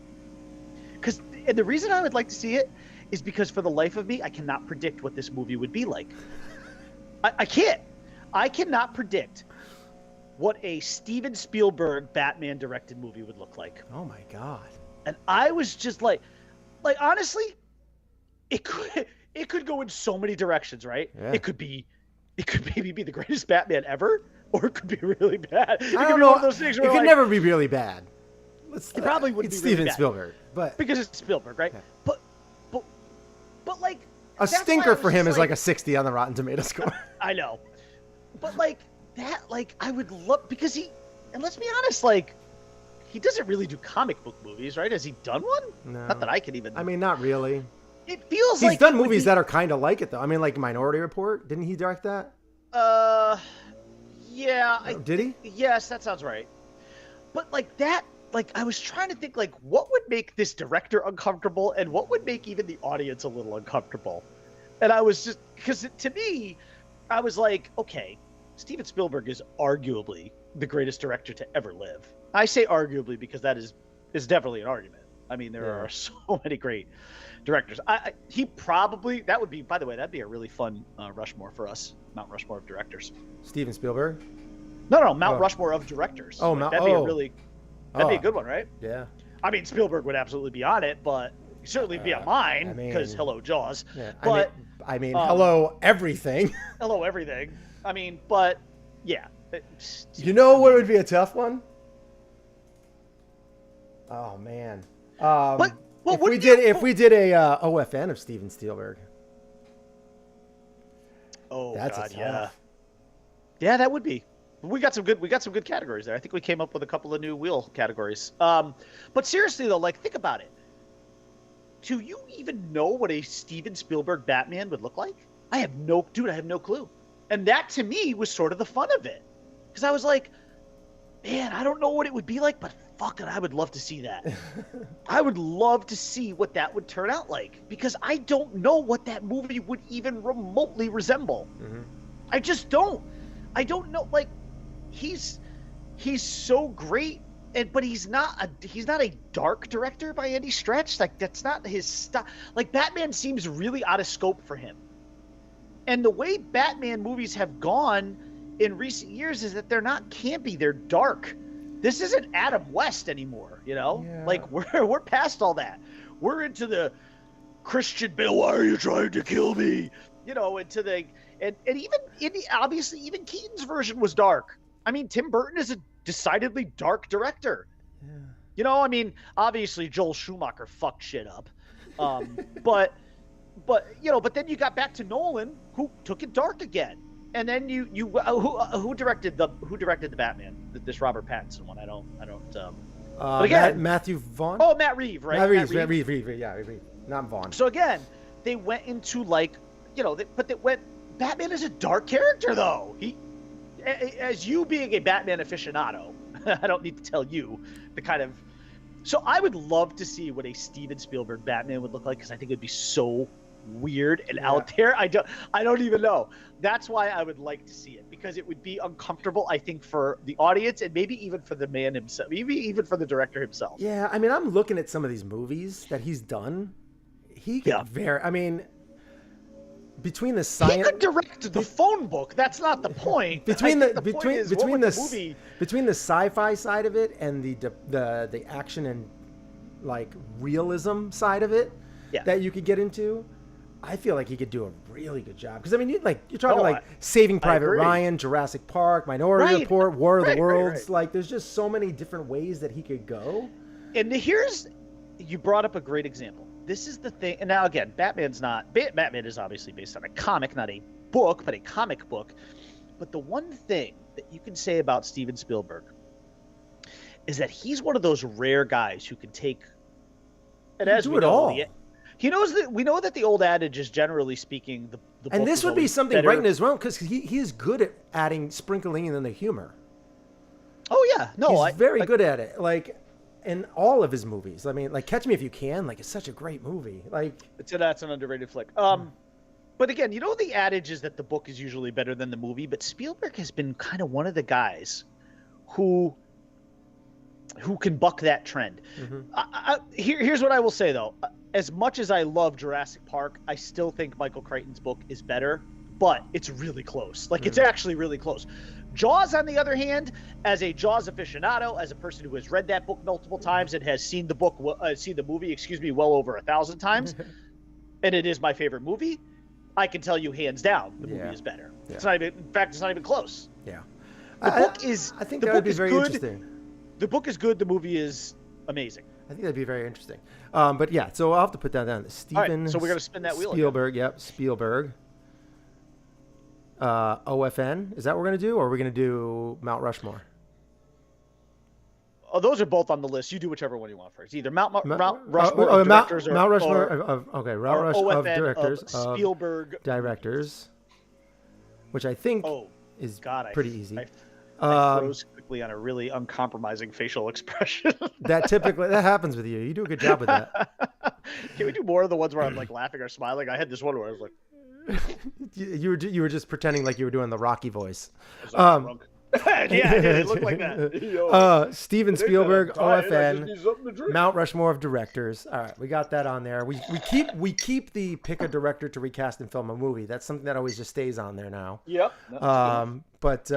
And the reason I would like to see it is because for the life of me, I cannot predict what this movie would be like. I can't. I cannot predict what a Steven Spielberg Batman directed movie would look like. Oh my God. And I was just like honestly, it could go in so many directions, right? Yeah. It could maybe be the greatest Batman ever, or it could be really bad. I don't know. One of those things where it could never be really bad. It probably wouldn't be really Steven bad. Spielberg, but because it's Spielberg, right? Yeah. But a stinker for him is a 60 on the Rotten Tomatoes score. I know, but I would love because and let's be honest, he doesn't really do comic book movies, right? Has he done one? No. Not that I can even. I mean, not really. It feels he's done movies that are kind of like it, though. I mean, Minority Report. Didn't he direct that? Yeah. Did he? Yes, that sounds right. But that, I was trying to think, what would make this director uncomfortable, and what would make even the audience a little uncomfortable. And I was just because to me, I was like, okay, Steven Spielberg is arguably the greatest director to ever live. I say arguably because that is definitely an argument. I mean, there are so many great directors. He probably that would be. By the way, that'd be a really fun Rushmore for us. Mount Rushmore of directors. Steven Spielberg. No, Mount Rushmore of directors. Oh, that'd be a good one, right? Yeah. I mean, Spielberg would absolutely be on it, but certainly be on mine because hello Jaws. Yeah. But I mean, hello everything. Hello everything. I mean, but yeah. You know what would be a tough one? Oh man. If we did a OFN of Steven Spielberg. Oh that's God, tough. Yeah, that would be. We got some good categories there. I think we came up with a couple of new wheel categories. But seriously though, think about it. Do you even know what a Steven Spielberg Batman would look like? I have no clue. And that to me was sort of the fun of it. Because I was like, man, I don't know what it would be like, but fuck it, I would love to see that. I would love to see what that would turn out like. Because I don't know what that movie would even remotely resemble. Mm-hmm. I just don't. I don't know. He's so great, but he's not a dark director by any stretch. That's not his style. Batman seems really out of scope for him. And the way Batman movies have gone in recent years is that they're not campy, they're dark. This isn't Adam West anymore, Yeah. We're past all that. We're into the Christian Bale, why are you trying to kill me? Into the and obviously even Keaton's version was dark. I mean, Tim Burton is a decidedly dark director. Yeah. Obviously Joel Schumacher fucked shit up. But then you got back to Nolan, who took it dark again. And then who directed the Batman? This Robert Pattinson one. I don't. But again, Matthew Vaughn. Oh, Matt Reeves, right? Matt Reeves. Yeah, Reeves. Not Vaughn. So again, they went into Batman is a dark character though. As you being a Batman aficionado, I don't need to tell you the kind of. So I would love to see what a Steven Spielberg Batman would look like because I think it'd be so weird and out there. I don't even know. That's why I would like to see it because it would be uncomfortable, I think, for the audience and maybe even for the man himself, maybe even for the director himself. Yeah, I mean, I'm looking at some of these movies that he's done. between the He science, could direct the phone book. That's not the point. between I the think point between is, between what the would the movie. between the sci-fi side of it and the action and like realism side of it Yeah. that you could get into, I feel like he could do a really good job. Because I mean, you're talking No, like Saving Private agree. Ryan, Jurassic Park, Minority Right. Report, War of the Right. Worlds. Like, there's just so many different ways that he could go. And you brought up a great example. This is the thing. And now again, Batman is obviously based on a comic, not a book, but a comic book. But the one thing that you can say about Steven Spielberg is that he's one of those rare guys who can take, and as do we it know, all. he knows that we know that the old adage is, generally speaking, the And book this is would be always something better. right in his realm because he is good at sprinkling in the humor. Oh yeah, no, He's very good at it. Like in all of his movies. I mean, like Catch Me If You Can, like it's such a great movie. Like That's an underrated flick. But again, the adage is that the book is usually better than the movie, but Spielberg has been kind of one of the guys who can buck that trend. Here's what I will say though. As much as I love Jurassic Park, I still think Michael Crichton's book is better, but it's really close. Like it's actually really close. Jaws, on the other hand, as a Jaws aficionado, as a person who has read that book multiple times and has seen the movie, well over 1,000 times, and it is my favorite movie, I can tell you hands down the movie is better. Yeah. It's not even, in fact, it's not even close. yeah. The book is. I think the that would book be is very good. interesting. The book is good. The movie is amazing. I think that'd be very interesting. But yeah, so I'll have to put that down. Steven so we're gonna spin that wheel again. Spielberg, yep, Spielberg. OFN, is that what we're gonna do, or are we gonna do Mount Rushmore? Oh, those are both on the list. You do whichever one you want first. Either Mount Rushmore Mount of directors or Mount Rushmore or, of okay, or Mount Rushmore of OFN directors of Spielberg directors, which I think is God, pretty easy. I froze quickly on a really uncompromising facial expression. that happens with you. You do a good job with that. Can we do more of the ones where I'm like laughing or smiling? I had this one where I was like, you were just pretending like you were doing the Rocky voice. drunk. Yeah, it looked like that. Steven Spielberg, OFN, Mount Rushmore of directors. All right, we got that on there. We keep the pick a director to recast and film a movie. That's something that always just stays on there now. Yep. But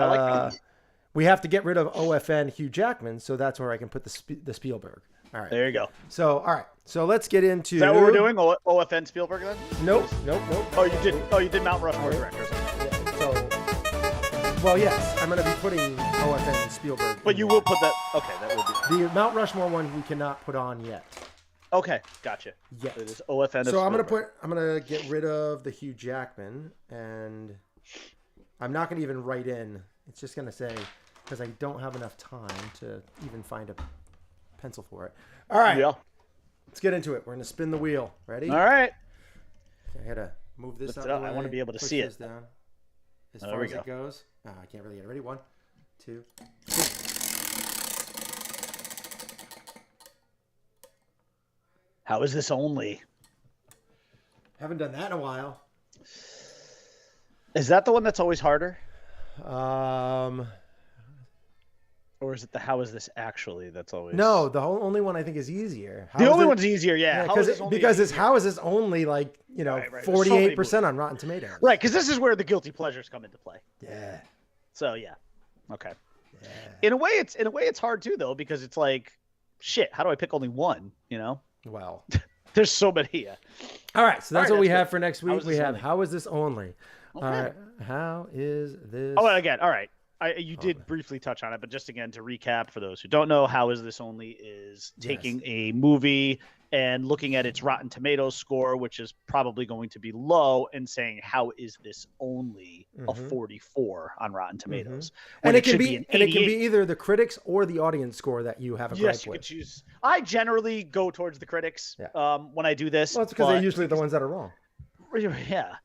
we have to get rid of OFN Hugh Jackman, so that's where I can put the Spielberg. All right. There you go. So all right. So let's get into. Is that what we're doing? OFN Spielberg then? Nope. Oh, you did Mount Rushmore directors. Well, yes, I'm going to be putting OFN and Spielberg. But you will put that. Okay, that will be the Mount Rushmore one. We cannot put on yet. Okay, gotcha. Yet. It is OFN. So I'm going to get rid of the Hugh Jackman, and I'm not going to even write in. It's just going to say because I don't have enough time to even find a pencil for it. All right. Yeah. Let's get into it. We're going to spin the wheel. Ready? All right. I got to move this Lift out. it up. I want to be able to see it. Down as There far we as go. it goes. Oh, I can't really get it. Ready? 1, 2, 3. How is this only? Haven't done that in a while. Is that the one that's always harder? Or is it the how is this actually that's always... No, the only one I think is easier. The only one's easier, yeah. Because it's how is this only like, Right. 48% on Rotten Tomatoes. Right, because this is where the guilty pleasures come into play. Yeah. So yeah. Okay. Yeah. In a way it's hard too though, because it's like, shit, how do I pick only one, Well. There's so many. Yeah. All right, so that's what we have for next week. We have how is this only? Okay. All right. How is this? Oh, and again, all right. You did briefly touch on it, but just again to recap for those who don't know, how is this only is taking a movie and looking at its Rotten Tomatoes score, which is probably going to be low, and saying how is this only a 44 on Rotten Tomatoes? And it can be either the critics or the audience score that you have a gripe with. Yes, you could choose. I generally go towards the critics when I do this. Well, it's because they're usually the ones that are wrong. Yeah.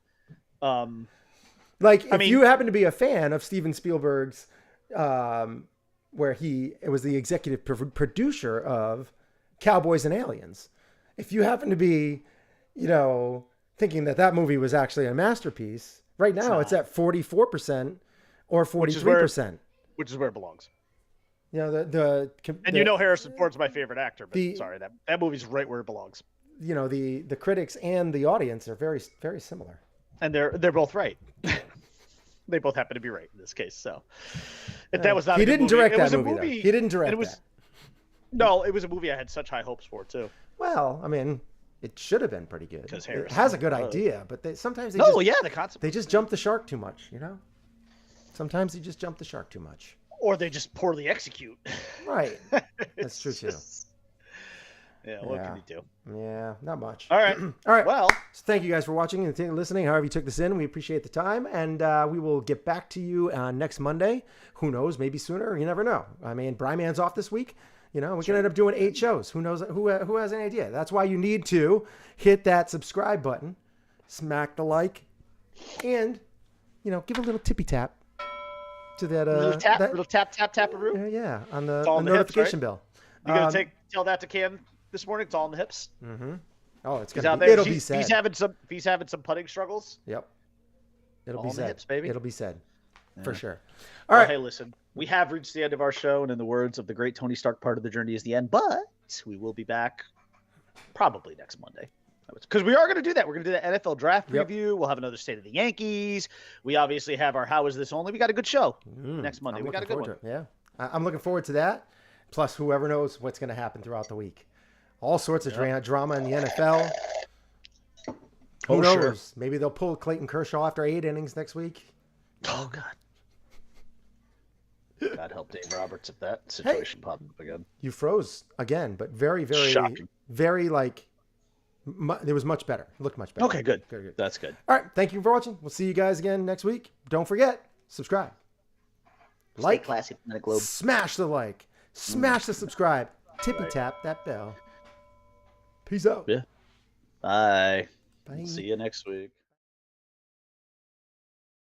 Like, if you happen to be a fan of Steven Spielberg's, where it was the executive producer of Cowboys and Aliens, if you happen to be, thinking that movie was actually a masterpiece, right now it's at 44% or 43%. Which is where it belongs. Harrison Ford's my favorite actor, but sorry, that movie's right where it belongs. The critics and the audience are very, very similar. and they're both right. They both happen to be right in this case. So if that was not he a good didn't movie, direct it that was a movie. movie. Though. He didn't direct that. No, it was a movie I had such high hopes for too. Well, I mean, it should have been pretty good. Because It has a good idea, but sometimes they the concept. they just jump the shark too much. You know, sometimes they just jump the shark too much. Or they just poorly execute. Right. That's true too. Yeah, what can you do? Yeah, not much. All right. All right. Well, so thank you guys for watching and listening. However you took this in, we appreciate the time, and we will get back to you next Monday. Who knows? Maybe sooner. You never know. I mean, Bryman's off this week. You know, we can end up doing 8 shows. Who knows? Who has any idea? That's why you need to hit that subscribe button, smack the like, and give a little tippy tap to that. little tap-a-roo. Yeah, on the hips, notification right? bell. You gonna tell that to Cam this morning? It's all on the hips. Mm-hmm. Oh, He's out there. It'll be said. If he's having some putting struggles. Yep. It'll all be on said. the hips, baby. It'll be said. Yeah. For sure. All All right. right. Hey, listen. We have reached the end of our show, and in the words of the great Tony Stark, part of the journey is the end. But we will be back probably next Monday. Because we are going to do that. We're going to do the NFL draft preview. We'll have another State of the Yankees. We obviously have our How Is This Only. We got a good show next Monday. We got a good one. Yeah. I'm looking forward to that. Plus, whoever knows what's going to happen throughout the week. All sorts of drama in the NFL. Who knows? Sure. Maybe they'll pull Clayton Kershaw after 8 innings next week. Oh, God. God help Dave Roberts if that situation popped up again. You froze again, but very, very, shocking. Very it was much better. It looked much better. Okay, good. That's good. All right. Thank you for watching. We'll see you guys again next week. Don't forget, subscribe. Like, classy, Globe. Smash the like. Smash the subscribe. Tippy tap that bell. Peace out. Yeah. Bye. Bye. See you next week.